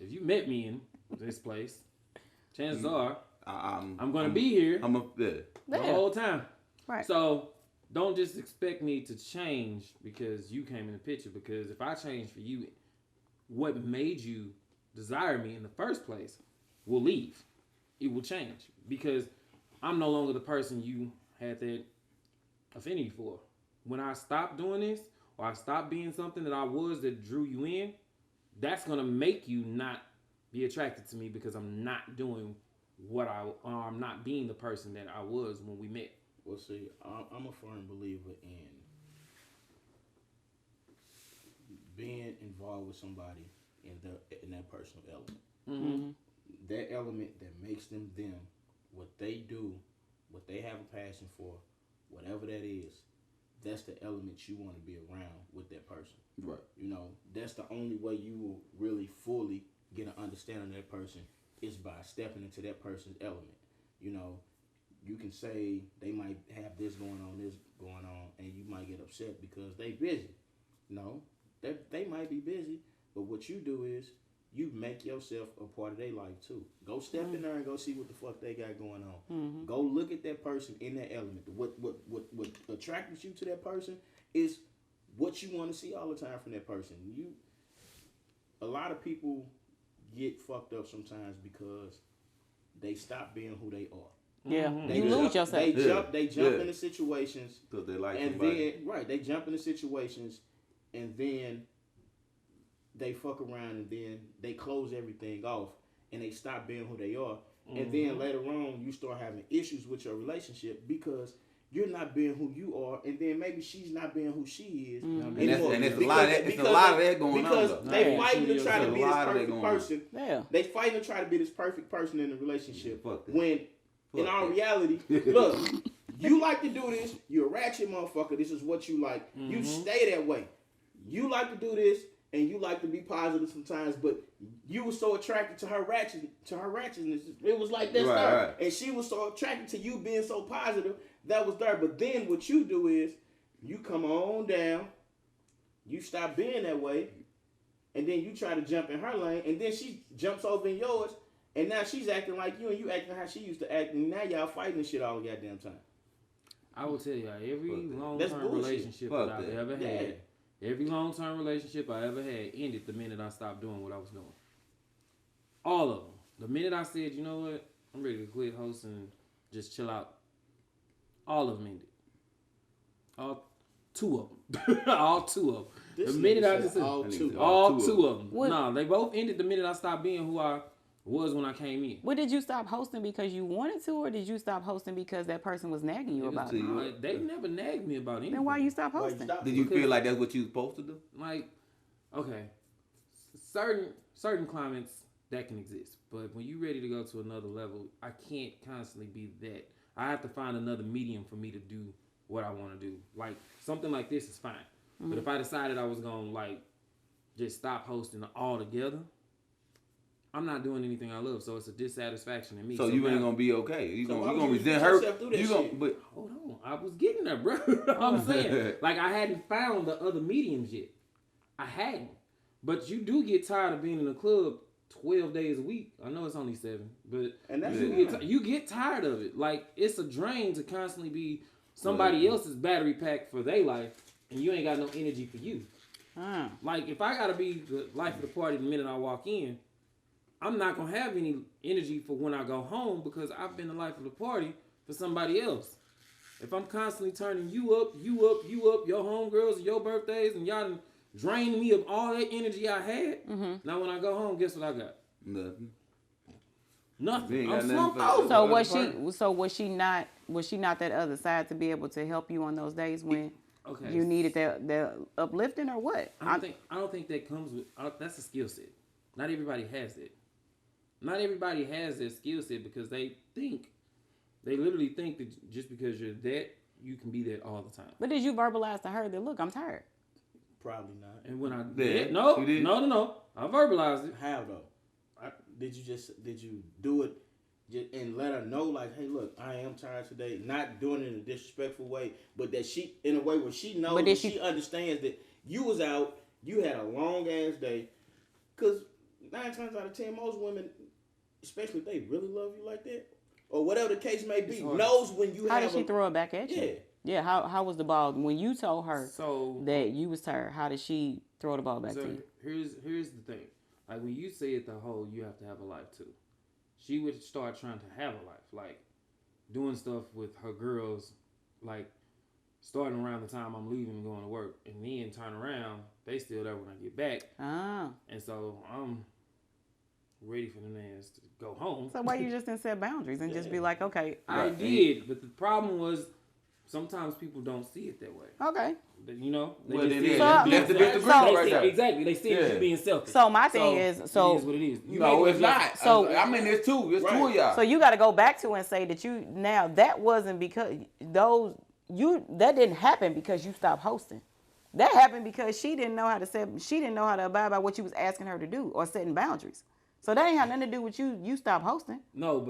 If you met me in this place, chances are I'm going to be here the whole time.
Right.
So don't just expect me to change because you came in the picture. Because if I change for you, what made you desire me in the first place will leave. It will change because I'm no longer the person you had that affinity for. When I stop doing this or I stop being something that I was that drew you in, that's going to make you not be attracted to me because I'm not doing I'm not being the person that I was when we met.
Well, see, I'm a firm believer in being involved with somebody in that personal element.
Mm-hmm.
That element that makes them, what they do, what they have a passion for, whatever that is, that's the element you want to be around with that person.
Right.
You know, that's the only way you will really fully get an understanding of that person is by stepping into that person's element. You know, you can say they might have this going on, and you might get upset because they busy. No, they might be busy, but what you do is you make yourself a part of their life too. Go step in there and go see what the fuck they got going on.
Mm-hmm.
Go look at that person in that element. What attracts you to that person is what you want to see all the time from that person. A lot of people get fucked up sometimes because they stop being who they are.
Yeah,
They
lose yourself.
They jump into situations
because they like
and
somebody.
then they jump into situations and then they fuck around and then they close everything off and they stop being who they are. And then later on you start having issues with your relationship because you're not being who you are, and then maybe she's not being who she is.
And it's a lot of that going on.
Because they fighting to try to be this perfect
person.
Yeah. They fighting to try to be this perfect person in the relationship. When in all
that.
reality, look, you like to do this, you're a ratchet motherfucker, this is what you like. You stay that way. You like to do this, and you like to be positive sometimes, but you were so attracted to her ratchetness. It was like that's there. Right. And she was so attracted to you being so positive, that was there. But then what you do is, you come on down, you stop being that way, and then you try to jump in her lane, and then she jumps over in yours, and now she's acting like you, and you acting how she used to act, and now y'all fighting and shit all the goddamn time.
I will tell y'all, every long-term relationship that I've ever had, every long-term relationship I ever had ended the minute I stopped doing what I was doing. All of them. The minute I said, you know what, I'm ready to quit hosting and just chill out, all of them ended. All two of them. All two of them. The minute I just said, all two of them. No, they both ended the minute I stopped being who I was when I came in.
What, did you stop hosting because you wanted to, or did you stop hosting because that person was nagging you about it?
No, they never nagged me about anything.
Then why you stop hosting?
Did you feel like that's what you were supposed to do?
Like, okay, certain climates that can exist, but when you're ready to go to another level, I can't constantly be that. I have to find another medium for me to do what I want to do. Like, something like this is fine. But if I decided I was going to, like, just stop hosting altogether, I'm not doing anything I love, so it's a dissatisfaction in me.
So you ain't going to be okay. You gonna resent her. But
hold on. I was getting there, bro. I'm saying. Like, I hadn't found the other mediums yet. I hadn't. But you do get tired of being in a club 12 days a week. I know it's only 7, but
and that's
you get tired of it. Like, it's a drain to constantly be somebody else's battery pack for their life, and you ain't got no energy for you. Like, if I gotta be the life of the party the minute I walk in, I'm not gonna have any energy for when I go home because I've been the life of the party for somebody else. If I'm constantly turning you up, your homegirls and your birthdays, and y'all done drained me of all that energy I had, now when I go home, guess what I got? Nothing. I'm slumped over.
So was she not that other side to be able to help you on those days when you needed the uplifting or what?
I don't think that comes with that's a skill set. Not everybody has it. Not everybody has that skill set because they literally think that just because you're that, you can be that all the time.
But did you verbalize to her that, look, I'm tired?
Probably not.
And when I did, no, I verbalized it.
How though? Did you do it and let her know, like, hey, look, I am tired today. Not doing it in a disrespectful way, but that she, in a way where she knows, that she understands that you was out, you had a long ass day. Because 9 times out of 10, most women, especially if they really love you like that, or whatever the case may be, knows when you
How did she throw it back at you? Yeah, how was the ball? When you told her that you was tired, how did she throw the ball back to you?
Here's the thing. Like, when you say it the whole, you have to have a life too. She would start trying to have a life. Like, doing stuff with her girls, like, starting around the time I'm leaving and going to work. And then turn around, they still there when I get back. And so I'm ready for the ass to go home.
So why you just didn't set boundaries and just be like, okay.
I did, but the problem was sometimes people don't see it that way.
Okay.
You know?
That's the difference right there.
Exactly. They see it as being selfish.
So my thing is,
it is what it is.
It's not. So I'm in this too. It's two of y'all.
So you got to go back to and say that that wasn't because that didn't happen because you stopped hosting. That happened because she didn't know how to abide by what you was asking her to do or setting boundaries. So that ain't had nothing to do with you stopped hosting.
No,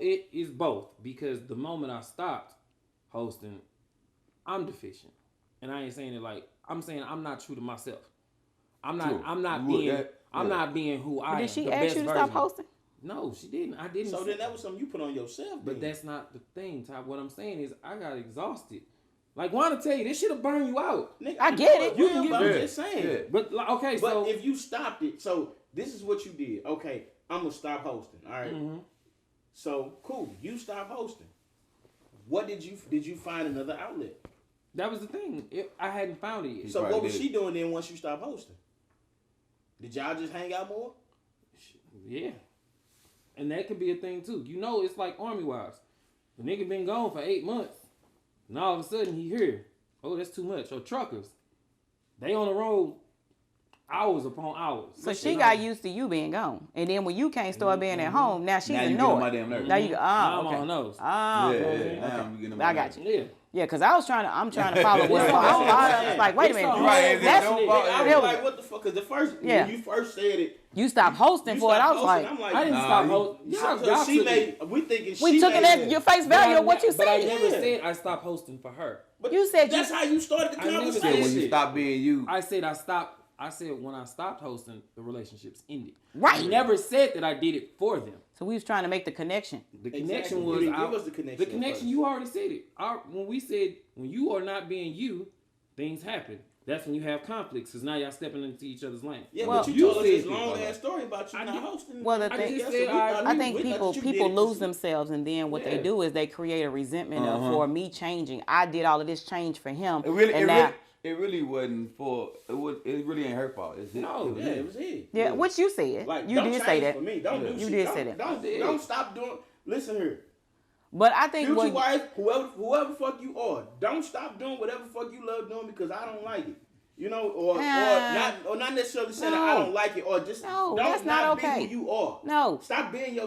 it is both, because the moment I stopped hosting, I'm deficient. And I ain't saying it like, I'm saying I'm not true to myself. I'm not being who I am.
Did she ask you to stop hosting?
No, she didn't. I didn't.
So then that was something you put on yourself.
But that's not the thing, Ty. What I'm saying is I got exhausted. Like, Wanda tell you, this shit'll burn you out.
Nigga,
I get it.
You can get I'm just saying.
Yeah. But okay,
but if you stopped it, so this is what you did. Okay, I'm gonna stop hosting. All right. So cool. You stop hosting. What did you find another outlet?
That was the thing. I hadn't found it yet.
So what was she doing then once you stopped hosting? Did y'all just hang out more?
Yeah. And that could be a thing too. You know, it's like Army wives. The nigga been gone for 8 months. And all of a sudden he here. Oh, that's too much. Or truckers. They on the road hours upon hours.
So she got used to you being gone. And then when you can't start being at home, now she's annoyed. Now you
on those.
I got you.
Yeah.
Yeah, because I'm trying to follow what's going on. I was like, wait a minute.
I was like, what the fuck? Because when you first said it,
you stopped hosting for it. I was like,
I didn't stop hosting.
We took it at your face value of what you said.
But I never said I stopped hosting for her.
But
you said
that's how you started the conversation.
When you stopped being you.
I said when I stopped hosting, the relationships ended.
Right.
I never said that I did it for them.
So we was trying to make the connection.
The connection was
give us the connection.
The connection, you already said it. When we said when you are not being you, things happen. That's when you have conflicts, because now y'all stepping into each other's lane.
Yeah, but you told us this long ass story about you not hosting.
Well, the thing I think people lose themselves, and then what they do is they create a resentment of, for me changing. I did all of this change for him.
It really wasn't for. It really ain't her fault. It's
it was his.
Yeah, which you said.
Like,
you did say that.
For me. Don't do
you
shit.
did say that.
Don't stop doing. Listen here.
But I think
future wife, whoever fuck you are, don't stop doing whatever fuck you love doing because I don't like it. You know, or not necessarily saying that I don't like it, or just don't be who you are.
No.
Stop being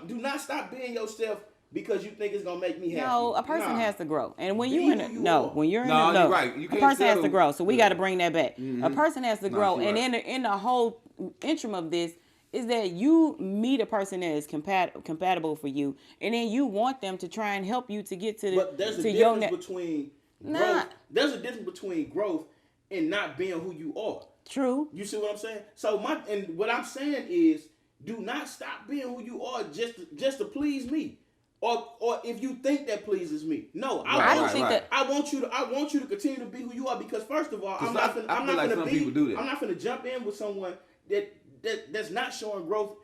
do not stop being yourself because you think it's gonna make me happy.
No, a person has to grow. And when you're in
right.
A person has to grow. So we got to bring that back. A person has to grow. And in the whole interim of this is that you meet a person that is compatible for you, and then you want them to try and help you to get to
But there's a difference between growth. There's a difference between growth and not being who you are.
True.
You see what I'm saying? So what I'm saying is, do not stop being who you are just to please me. or if you think that pleases me. No,
I don't think that.
I want you to continue to be who you are, because first of all, I'm not gonna jump in with someone that's not showing growth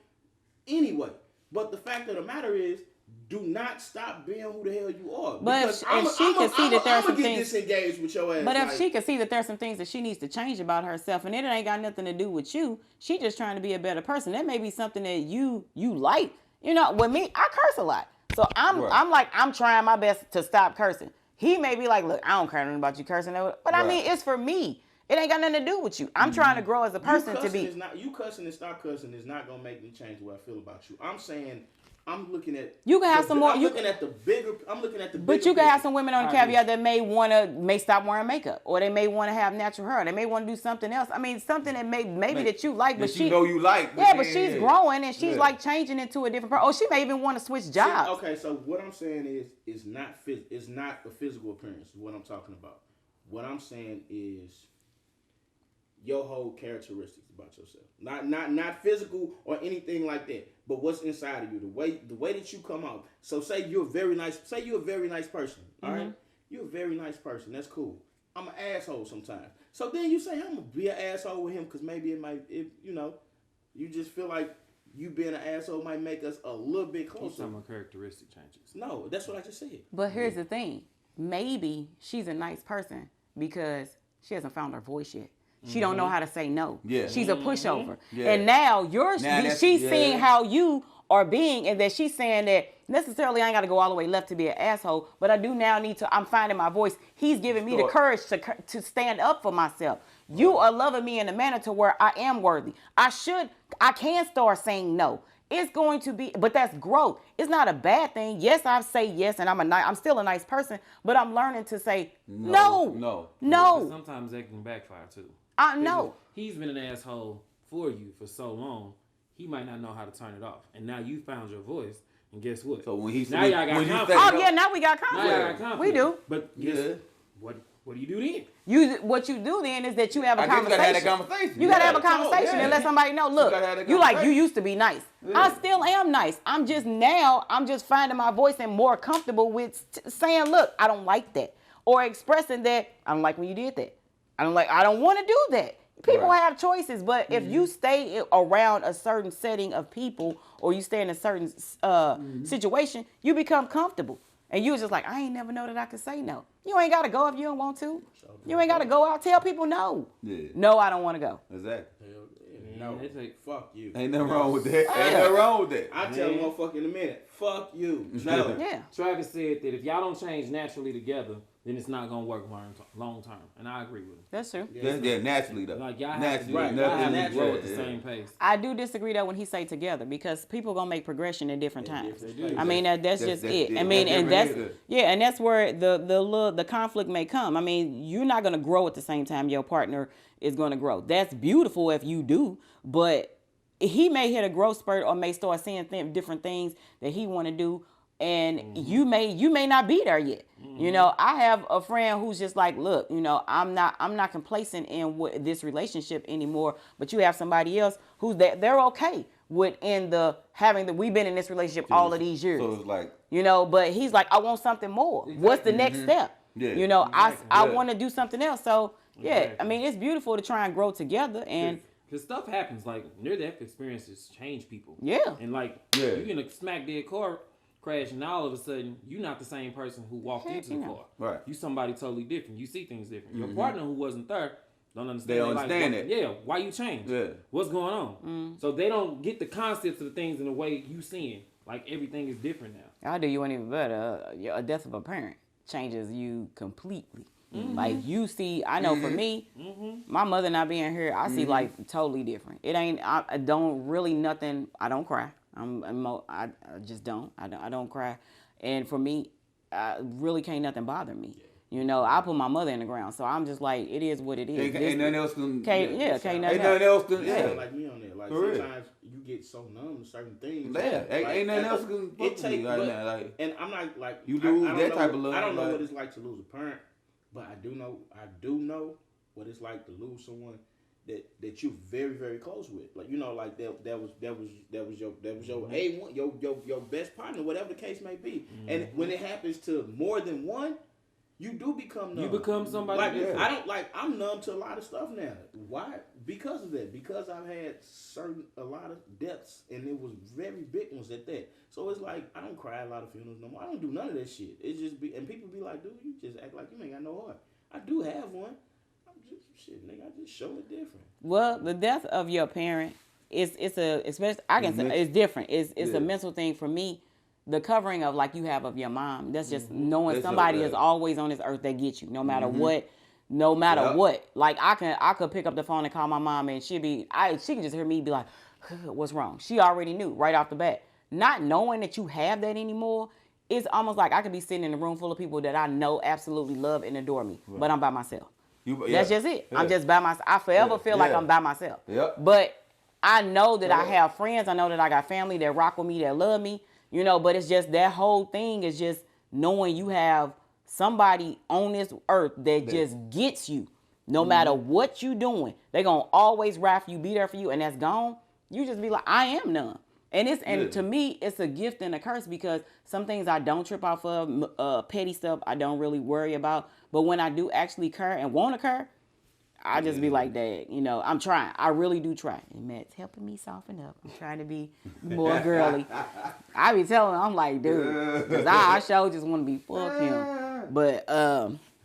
anyway. But the fact of the matter is, do not stop being who the hell you are.
But if she can see that there's some things
disengaged with your ass.
But if she can see that there's some things that she needs to change about herself, and it ain't got nothing to do with you, she just trying to be a better person. That may be something that you like. You know, with me, I curse a lot. So I'm trying my best to stop cursing. He may be like, look, I don't care nothing about you cursing, but I mean, it's for me. It ain't got nothing to do with you. I'm trying to grow as a person to be.
You cussing and stop cussing is not gonna make me change what I feel about you. I'm saying, I'm looking at.
You can have some more.
I'm looking at the bigger.
But you can have some women on the caveat that may stop wearing makeup, or they may want to have natural hair. They may want to do something else. I mean, something that maybe that you like, but
you know you like.
Yeah, but she's growing and she's like changing into a different person. Oh, she may even want to switch jobs.
Okay, so what I'm saying is not a physical appearance. Is what I'm talking about. What I'm saying is your whole characteristics about yourself. Not physical or anything like that, but what's inside of you, the way that you come out. So say you're a very nice person. All right? You're a very nice person. That's cool. I'm an asshole sometimes. So then you say, I'm gonna be an asshole with him because maybe you just feel like you being an asshole might make us a little bit closer.
Some characteristic changes.
No, that's what I just said.
But here's the thing. Maybe she's a nice person because she hasn't found her voice yet. She don't know how to say no. Yeah. She's a pushover. Yeah. And now she's seeing how you are being, and that she's saying that necessarily I ain't got to go all the way left to be an asshole, but I do now need to, I'm finding my voice. He's giving me the courage to stand up for myself. You are loving me in a manner to where I am worthy. I can start saying no. It's going to be, but that's growth. It's not a bad thing. Yes, I say yes, and I'm still a nice person, but I'm learning to say no.
Sometimes that can backfire too.
I know.
He's been an asshole for you for so long, he might not know how to turn it off. And now you found your voice, and guess what?
So when he's
now y'all got conflict.
Oh yeah, now we got conflict. We do.
But what do you do then?
What you do then is that you have a conversation.
You gotta have that conversation.
You gotta have a conversation and let somebody know. Look, you used to be nice. Yeah. I still am nice. I'm just finding my voice and more comfortable with saying, look, I don't like that, or expressing that I don't like when you did that. I don't want to do that. People have choices, but if you stay around a certain setting of people, or you stay in a certain situation, you become comfortable. And you was just like, I ain't never know that I could say no. You ain't got to go if you don't want to. You ain't got to go out. Tell people no. Yeah. No, I don't want to go.
Exactly.
No, fuck you.
Ain't nothing wrong with that. Ain't nothing wrong with that.
I'll tell a motherfucker in a minute. Fuck you. No.
Yeah.
Travis said that if y'all don't change naturally together, then it's not gonna work long term, and I agree with him.
That's true.
Yeah, naturally though.
Like y'all have to grow at the same pace.
I do disagree though when he say together, because people gonna make progression at different times. I mean that's just it. I mean, and that's where the conflict may come. I mean, you're not gonna grow at the same time your partner is gonna grow. That's beautiful if you do, but he may hit a growth spurt or may start seeing different things that he want to do. And you may not be there yet. You know, I have a friend who's just like, look, you know, I'm not complacent in this relationship anymore. But you have somebody else who's they're okay with we've been in this relationship all of these years.
So it's like,
you know, but he's like, I want something more. Exactly. What's the next step? Yeah. You know, I want to do something else. So yeah, I mean, it's beautiful to try and grow together and.
Because stuff happens, like near-death experiences change people.
Yeah.
And like you in a smack dead car crash, and all of a sudden you're not the same person who walked into the car. Right. You somebody totally different. You see things different. Your partner who wasn't there don't understand.
They don't understand it.
Yeah. Why you change? Yeah. What's going on? So they don't get the concepts of the things in the way you seeing. Like everything is different now.
I'll do you one even better. A death of a parent changes you completely. Like you see, I know for me, my mother not being here, I see life totally different. It ain't. I don't really nothing. I don't cry. I just don't. I don't cry. And for me, really can't nothing bother me. You know, I put my mother in the ground, so I'm just like, it is what it is.
Ain't nothing else can.
Can't nothing
else can. Yeah,
like me on there. Like sometimes you get so numb to certain things.
Yeah, ain't nothing else can.
It take like, and I'm not like
you lose that type of love.
I don't know what it's like to lose a parent. But I do know what it's like to lose someone that you're very, very close with. Like, you know, like that was your A1, your best partner, whatever the case may be. Mm-hmm. And when it happens to more than one, you do become numb.
You become somebody
like
different.
I'm numb to a lot of stuff now. Why? Because of that. Because I've had a lot of deaths, and it was very big ones at that. So it's like I don't cry a lot of funerals no more. I don't do none of that shit. It's just and people be like, dude, you just act like you ain't got no heart. I do have one. I'm just shit, nigga. I just show it different.
Well, the death of your parent especially I can say it's different. It's a mental thing for me. The covering of like you have of your mom, that's just knowing somebody is always on this earth that gets you, no matter what, what. Like I could pick up the phone and call my mom and she can just hear me be like, what's wrong? She already knew right off the bat. Not knowing that you have that anymore, it's almost like I could be sitting in a room full of people that I know absolutely love and adore me, but I'm by myself. That's just it. I'm just by myself. I forever feel like I'm by myself. But I know that I have friends. I know that I got family that rock with me, that love me. You know, but it's just that whole thing is just knowing you have somebody on this earth that just gets you. No matter what you doing, they gonna always ride for you, be there for you, and that's gone. You just be like, I am numb. And to me, it's a gift and a curse because some things I don't trip off of, petty stuff I don't really worry about. But when I do actually occur and won't occur, I just be like that, you know, I'm trying. I really do try. And Matt's helping me soften up. I'm trying to be more girly. I be telling him, I'm like, dude, because I sure just want to be fuck him. But,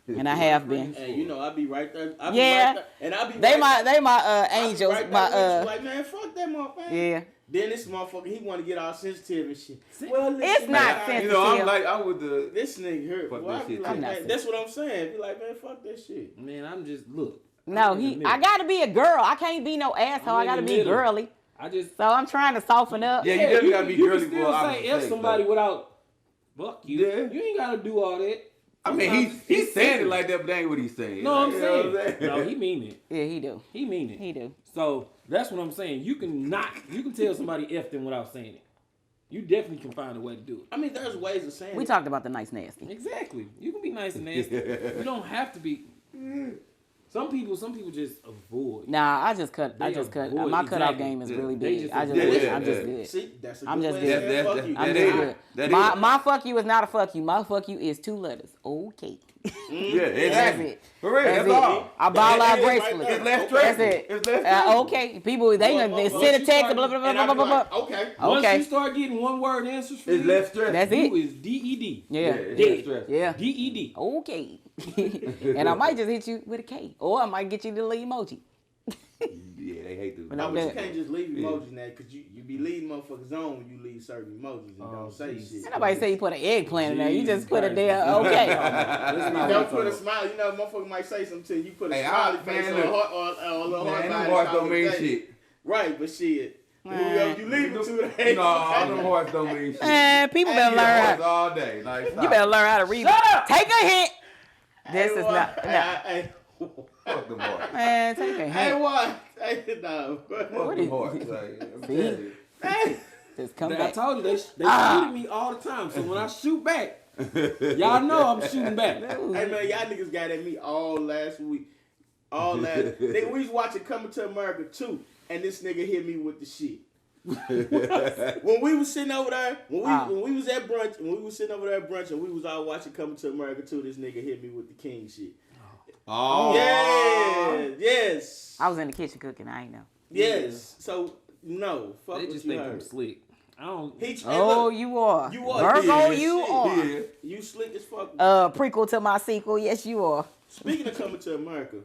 and I have been.
Hey, you know, I be right there.
And I be they my angels.
Right there like, man, fuck that motherfucker.
Yeah.
Then this motherfucker, he want to get all sensitive and shit.
Well, it's not sensitive.
You know, I'm with the...
This nigga hurt. Well, I be like, man, that's what I'm saying. Be like, man, fuck that shit.
Man, I'm just, look.
No, I gotta be a girl. I can't be no asshole. I gotta be girly. So I'm trying to soften up.
Yeah, you definitely gotta be girly.
You can still say F somebody without fuck you. Yeah. You ain't gotta do all that.
I mean, he's saying it like that, but that ain't what he's saying.
No, I'm saying. No, he mean it.
Yeah, he do.
He mean it.
He do.
So that's what I'm saying. You can tell somebody F them without saying it. You definitely can find a way to do it.
I mean, there's ways of saying it.
We talked about the nice nasty.
Exactly. You can be nice and nasty. You don't have to be. Some people just avoid.
Nah, I just cut. My cutoff game is really big. I'm just good.
See, that's a good
I'm just
way
good. I'm just good. My fuck you is not a fuck you. My fuck you is 2 letters. Okay.
Yeah, exactly.
That's it.
For real, that's all.
I bow out gracefully.
It's less stressful.
That's it.
It's less
okay. People, they send a text, blah, blah, blah, blah, blah, blah.
Okay.
Once you start getting one word answers for
it's less stressful.
That's
you
it.
is DED.
Yeah.
DED.
Okay. And I might just hit you with a K. Or I might get you the little emoji.
Yeah, they hate to.
No, but you can't just leave emojis now, because you be leading motherfuckers on when you leave certain emojis and don't say shit.
Ain't nobody say you put an eggplant in there. You just put it there. Okay.
Don't put a smile. You know, motherfucker might say something to you. You put a smiley face or a little heart.
Man, them hearts don't mean shit.
Right, but shit. Whoever you leave them to, they
no, all them hearts don't mean shit.
Man, people better learn how.
All day. Like,
you better learn how to read.
Shut up!
Take a hint. This is not.
Fuck them hearts.
Man, take a hint.
Hey, what? Hey, no.
Fuck them hearts. Like,
just come
I
back.
told you, they shooting me all the time. So when I shoot back, y'all know I'm shooting back.
Hey, man, y'all niggas got at me all last week. Nigga, we was watching Coming to America 2, and this nigga hit me with the shit. When we was sitting over there, when we was at brunch, and we was all watching Coming to America 2, this nigga hit me with the king shit.
oh.
Yeah, yes.
I was in the kitchen cooking. I ain't know.
Yes. So no, fuck
They
what
just
you
think
heard.
I'm slick. I don't.
You are.
You are.
Virgo,
Yeah,
you are.
Yeah.
You slick as fuck.
Prequel to my sequel. Yes, you are.
Speaking of Coming to America,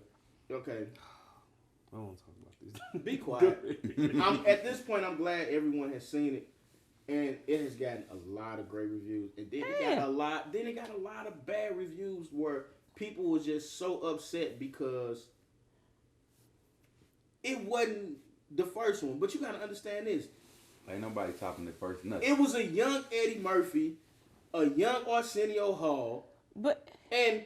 okay.
I don't want to talk about this.
Be quiet. At this point, I'm glad everyone has seen it, and it has gotten a lot of great reviews. And then it got a lot. Then it got a lot of bad reviews where people were just so upset because it wasn't the first one. But you got to understand this.
Ain't nobody topping the first nut.
It was a young Eddie Murphy, a young Arsenio Hall, and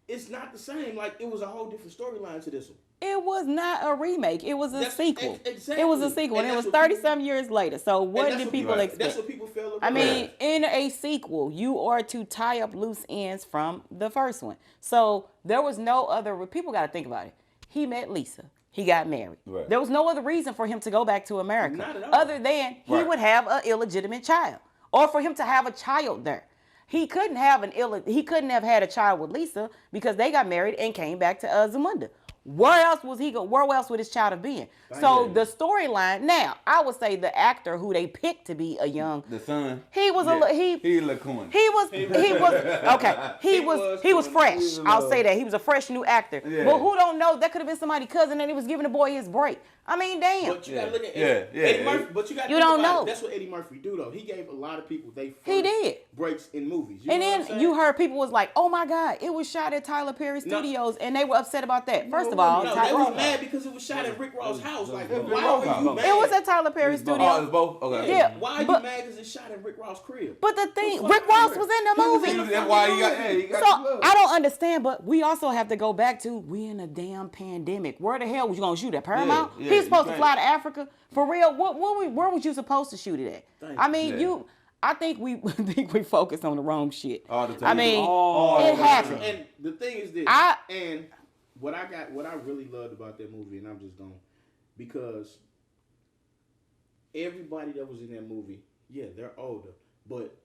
it's not the same. Like, it was a whole different storyline to this one.
It was not a remake. It was a sequel.
Exactly.
It was a sequel, and it was 30-some years later. So what did people expect?
That's what people feel about.
I mean, in a sequel, you are to tie up loose ends from the first one. So there was no other. People got to think about it. He met Lisa. He got married.
Right.
There was no other reason for him to go back to America
Not at all.
other than he would have an illegitimate child, or for him to have a child there. He couldn't have had a child with Lisa because they got married and came back to Zamunda. Where else was he Where else would his child have been? So the storyline. Now, I would say the actor who they picked to be a young,
The son.
he was
He a little corny.
he was fresh. I'll say that he was a fresh new actor.
Yeah.
But who don't know that could have been somebody's cousin and he was giving the boy his break. I mean, damn.
But you gotta look at
Yeah.
Eddie Murphy. But you gotta
You
think
don't
about
know.
it. That's what Eddie Murphy do though. He gave a lot of people they
He
first
did.
breaks in movies. You
And
know what I'm
then
saying?
you heard people was like, "Oh my God, it was shot at Tyler Perry Studios," and they were upset about that. First of all,
no, they was mad because it was shot at Rick Ross' house. Like, why were you mad?
it was at Tyler Perry
Oh, it's
Studios.
both? Okay.
Yeah.
Why are you
but-
mad because it's shot in Rick Ross' crib?
But the thing,
Who fucking
Rick Ross
Rick?
was in the movie.
That's why he got
So I don't understand, but we also have to go back to we in a damn pandemic. Where the hell was you gonna shoot at Paramount?
Yeah,
He's supposed to
you
fly to Africa for real. Where was you supposed to shoot it at?
Thank
I mean,
you.
I think we focus on the wrong shit.
All the time.
I mean,
All
it
the
happened.
And the thing is this,
I-
and what I really loved about that movie, and I'm just going because everybody that was in that movie, yeah, they're older, but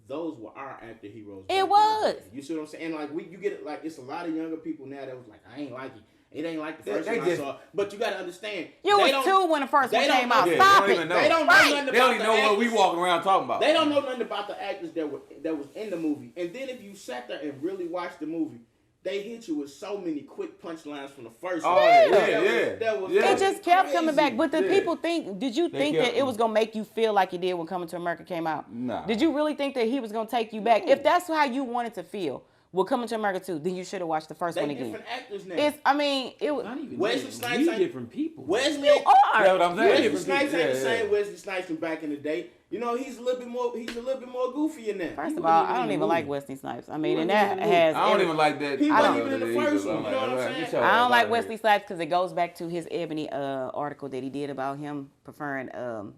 those were our actor heroes. back in the
was.
day. You see what I'm saying? And like you get it, like it's a lot of younger people now that was like, I ain't like it. It ain't like the first
They
one I
just-
saw. But you gotta understand.
You
they
was
don't-
2 when the first one
they don't
came
know-
out.
yeah,
Stop
they
it.
don't even know.
They don't know
Right.
nothing about
They don't even know what we
actors.
walking around talking about.
They don't know nothing about the actors that was in the movie. And then if you sat there and really watched the movie, they hit you with so many quick punchlines from the first
Oh,
one.
yeah.
That was
It just kept coming back.
crazy.
But the
Yeah.
people did you think
kept
that it was going to make you feel like it did when Coming to America came out?
Nah.
Did you really think that he was going to take you back? If that's how you wanted to feel with Coming to America 2, then you should have watched the first
They
one again.
different actors now.
It was.
Not even
Wesley
that.
Snipes
We
ain't-
different people.
Wesley
You are.
That's what I'm saying.
Wesley
Different
Snipes
people.
ain't the
Yeah,
same
yeah.
Wesley Snipes from back in the day. You know, he's a little bit more goofier now.
First
He
of
wasn't
all,
even
I
in
don't
the
even like
movie.
Wesley Snipes. I mean, and
wasn't
that
even in the
has.
I don't
every-
even like that.
He
I
wasn't
don't-
even in the first one. You know what I'm saying?
I don't like Wesley Snipes because it goes back to his Ebony article that he did about him preferring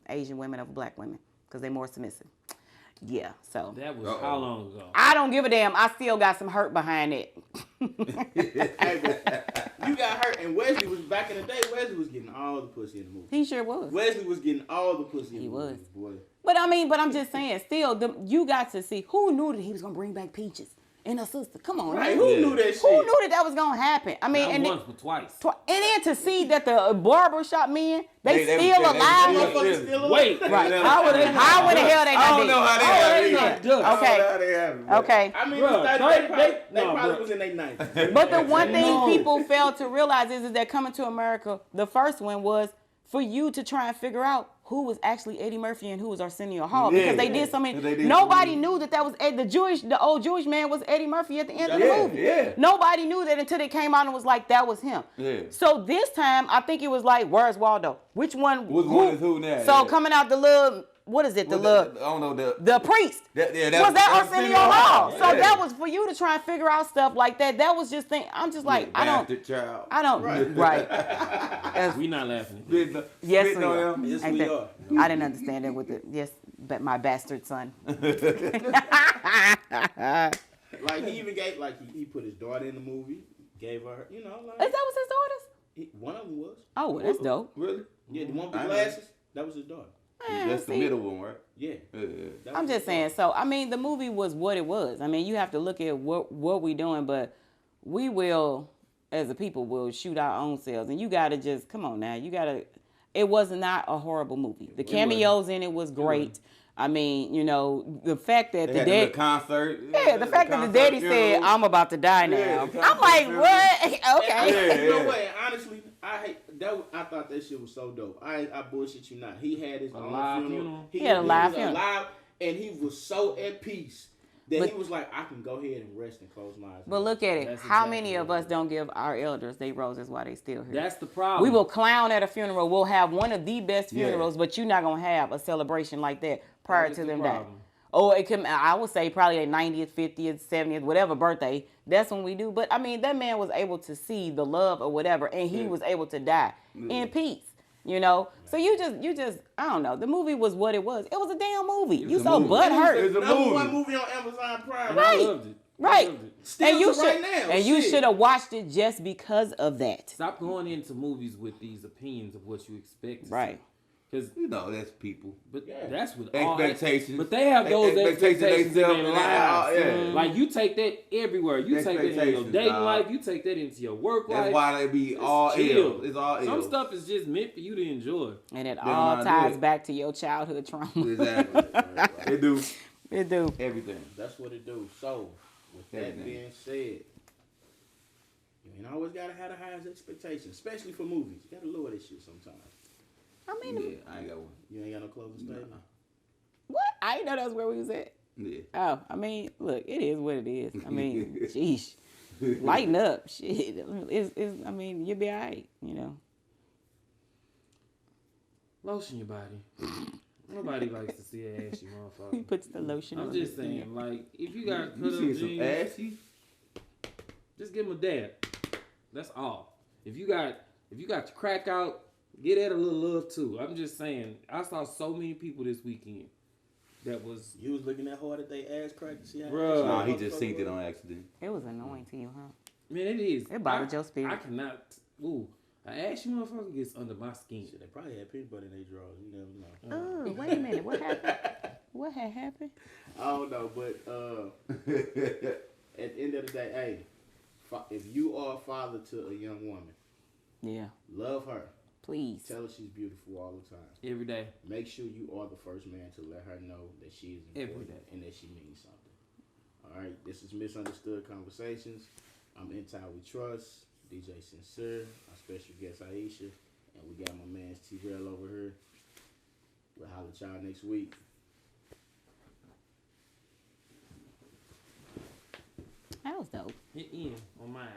Asian women over black women because they're more submissive. Yeah, so.
That was how long ago?
I don't give a damn. I still got some hurt behind it.
Hey, but you got hurt, and Wesley was back in the day. Wesley was getting all the pussy in the movie.
He sure was.
Wesley was getting all the pussy in
He
the
was.
movie, boy.
But I'm just saying, still, you got to see who knew that he was gonna bring back Peaches and her sister. Come on,
Right?
man.
Who
Yeah.
knew that shit?
Who knew that was gonna happen? I mean,
Not
and
once, but twice.
and then to see that the barbershop men, they
They-
still
they-
alive.
Motherfuckers still alive.
Wait.
Right.
How would they not?
How in the hell they not
I don't
dead?
know how they
Oh,
have
they
it.
not.
I don't know
Okay.
how they have it, bro.
Okay.
I mean,
Bruh,
they
no,
probably
bruh.
was in their 90s.
But the one thing
No.
people fail to realize is that Coming to America, the first one was for you to try and figure out who was actually Eddie Murphy and who was Arsenio Hall because
Yeah.
they did so many.
They did
Nobody
so many.
knew that was the old Jewish man was Eddie Murphy at the end of the
Yeah,
movie.
yeah.
Nobody knew that until they came out and was like, that was him.
Yeah.
So this time, I think it was like, where's Waldo? Which one?
Which one is who now?
So
Yeah.
coming out the little, what is it? The
I
little,
don't know
the priest.
Yeah,
Was that Arsenio Hall? So
Yeah.
that was for you to try and figure out stuff like that. That was just I'm just like, I don't.
Child.
I don't. Right.
We not laughing.
Yes,
Spitting
we
on
are.
them.
Yes,
Ain't
we
that-
are.
I didn't understand it with the but my bastard son.
Like he even gave, like he put his daughter in the movie, gave her, you know, like
Is that was his daughters?
one of them was.
Oh, well, that's dope.
Really?
Yeah, the one with
I
the
know.
glasses, that was his daughter.
Man,
That's the
see,
middle one, right?
Yeah.
Yeah.
that
I'm
was
just
his
saying.
daughter.
So I mean, the movie was what it was. I mean, you have to look at what we doing, but we will, as a people, will shoot our own selves, and you gotta just come on now. You gotta. It was not a horrible movie. The cameos in it was great. I mean, you know, the fact that
They
the
had the
dad.
little concert.
Yeah, the fact that the daddy said, "I'm about to die now."
Yeah, the
I'm like,
concert.
what?
And
Okay.
you know
yeah.
what? Honestly, I hate that. I thought that shit was so dope. I bullshit you not. He had his own
live
funeral.
funeral?
He had a live
was
funeral.
alive, and he was so at peace that
But-
he was like, I can go ahead and rest and close my eyes.
But look at it.
That's
How
exactly
many of
what
us don't give our elders they roses while they still here?
That's the problem.
We will clown at a funeral. We'll have one of the best
Yeah.
funerals, but you're not gonna have a celebration like that prior
That is
to
the
them dying.
problem.
Or it can, I would say probably their 90th, 50th, 70th, whatever birthday. That's when we do. But I mean, that man was able to see the love or whatever, and he was able to die in peace. You know, so you just, I don't know. The movie was what it was. It was a damn movie. You
a
so
movie.
butthurt.
It's a
Number
movie.
one movie on Amazon Prime.
And I loved it.
Right.
Still
And you
to right
should,
now,
and you
shit.
should have watched it just because of that.
Stop going into movies with these opinions of what you expect.
Right.
Because
You know, that's people.
but
Yeah.
that's what
Expectations.
But they have those expectations in their lives.
Yeah.
Like you take that everywhere. You take that in your
Expectations,
dating
dog.
life. You take that into your work life.
That's why they be all
chill.
ill. It's all ill.
Some stuff is just meant for you to enjoy.
And it
That's
all
not
ties
good.
back to your childhood trauma.
Exactly. They do
It do.
everything.
That's what it do. So, with that
Everything.
being said, you ain't always gotta have the highest expectations, especially for movies. You gotta lower this shit sometimes.
I mean,
Yeah, I ain't got one.
You ain't got no closing statement.
what? I didn't know that's where we was at.
Yeah.
Oh, I mean, look, it is what it is. I mean, sheesh. Lighten up. Shit. I mean, you'll be all right, you know.
Lotion your body. Nobody likes to see an ashy
He
motherfucker.
puts the lotion on.
I'm just saying, like, if you got
You
cut up
seen some
jeans,
ashy?
just give them a dab. That's all. If you got your crack out, get that a little love too. I'm just saying, I saw so many people this weekend that was,
You was looking that hard at they ass crack to see how
Bruh.
Nah, he just synced it on accident.
It was annoying to you, huh?
man, it is.
It bothered your spirit.
I cannot. Ooh, an ashy motherfucker gets under my skin.
Shit, they probably had peanut butter in their drawers. You never know.
Oh, wait a minute. What happened? What had happened?
I don't know, but at the end of the day, hey, if you are a father to a young woman,
Yeah,
love her.
please.
Tell her she's beautiful all the time.
Every day.
Make sure you are the first man to let her know that she is
Every
important
day.
and that she means something. All right, this is Misunderstood Conversations. I'm in Town We Trust, DJ Sincere, our special guest Aisha, and we got my man T-Rail over here. We'll holler at y'all next week.
That was dope.
Hit in on mine.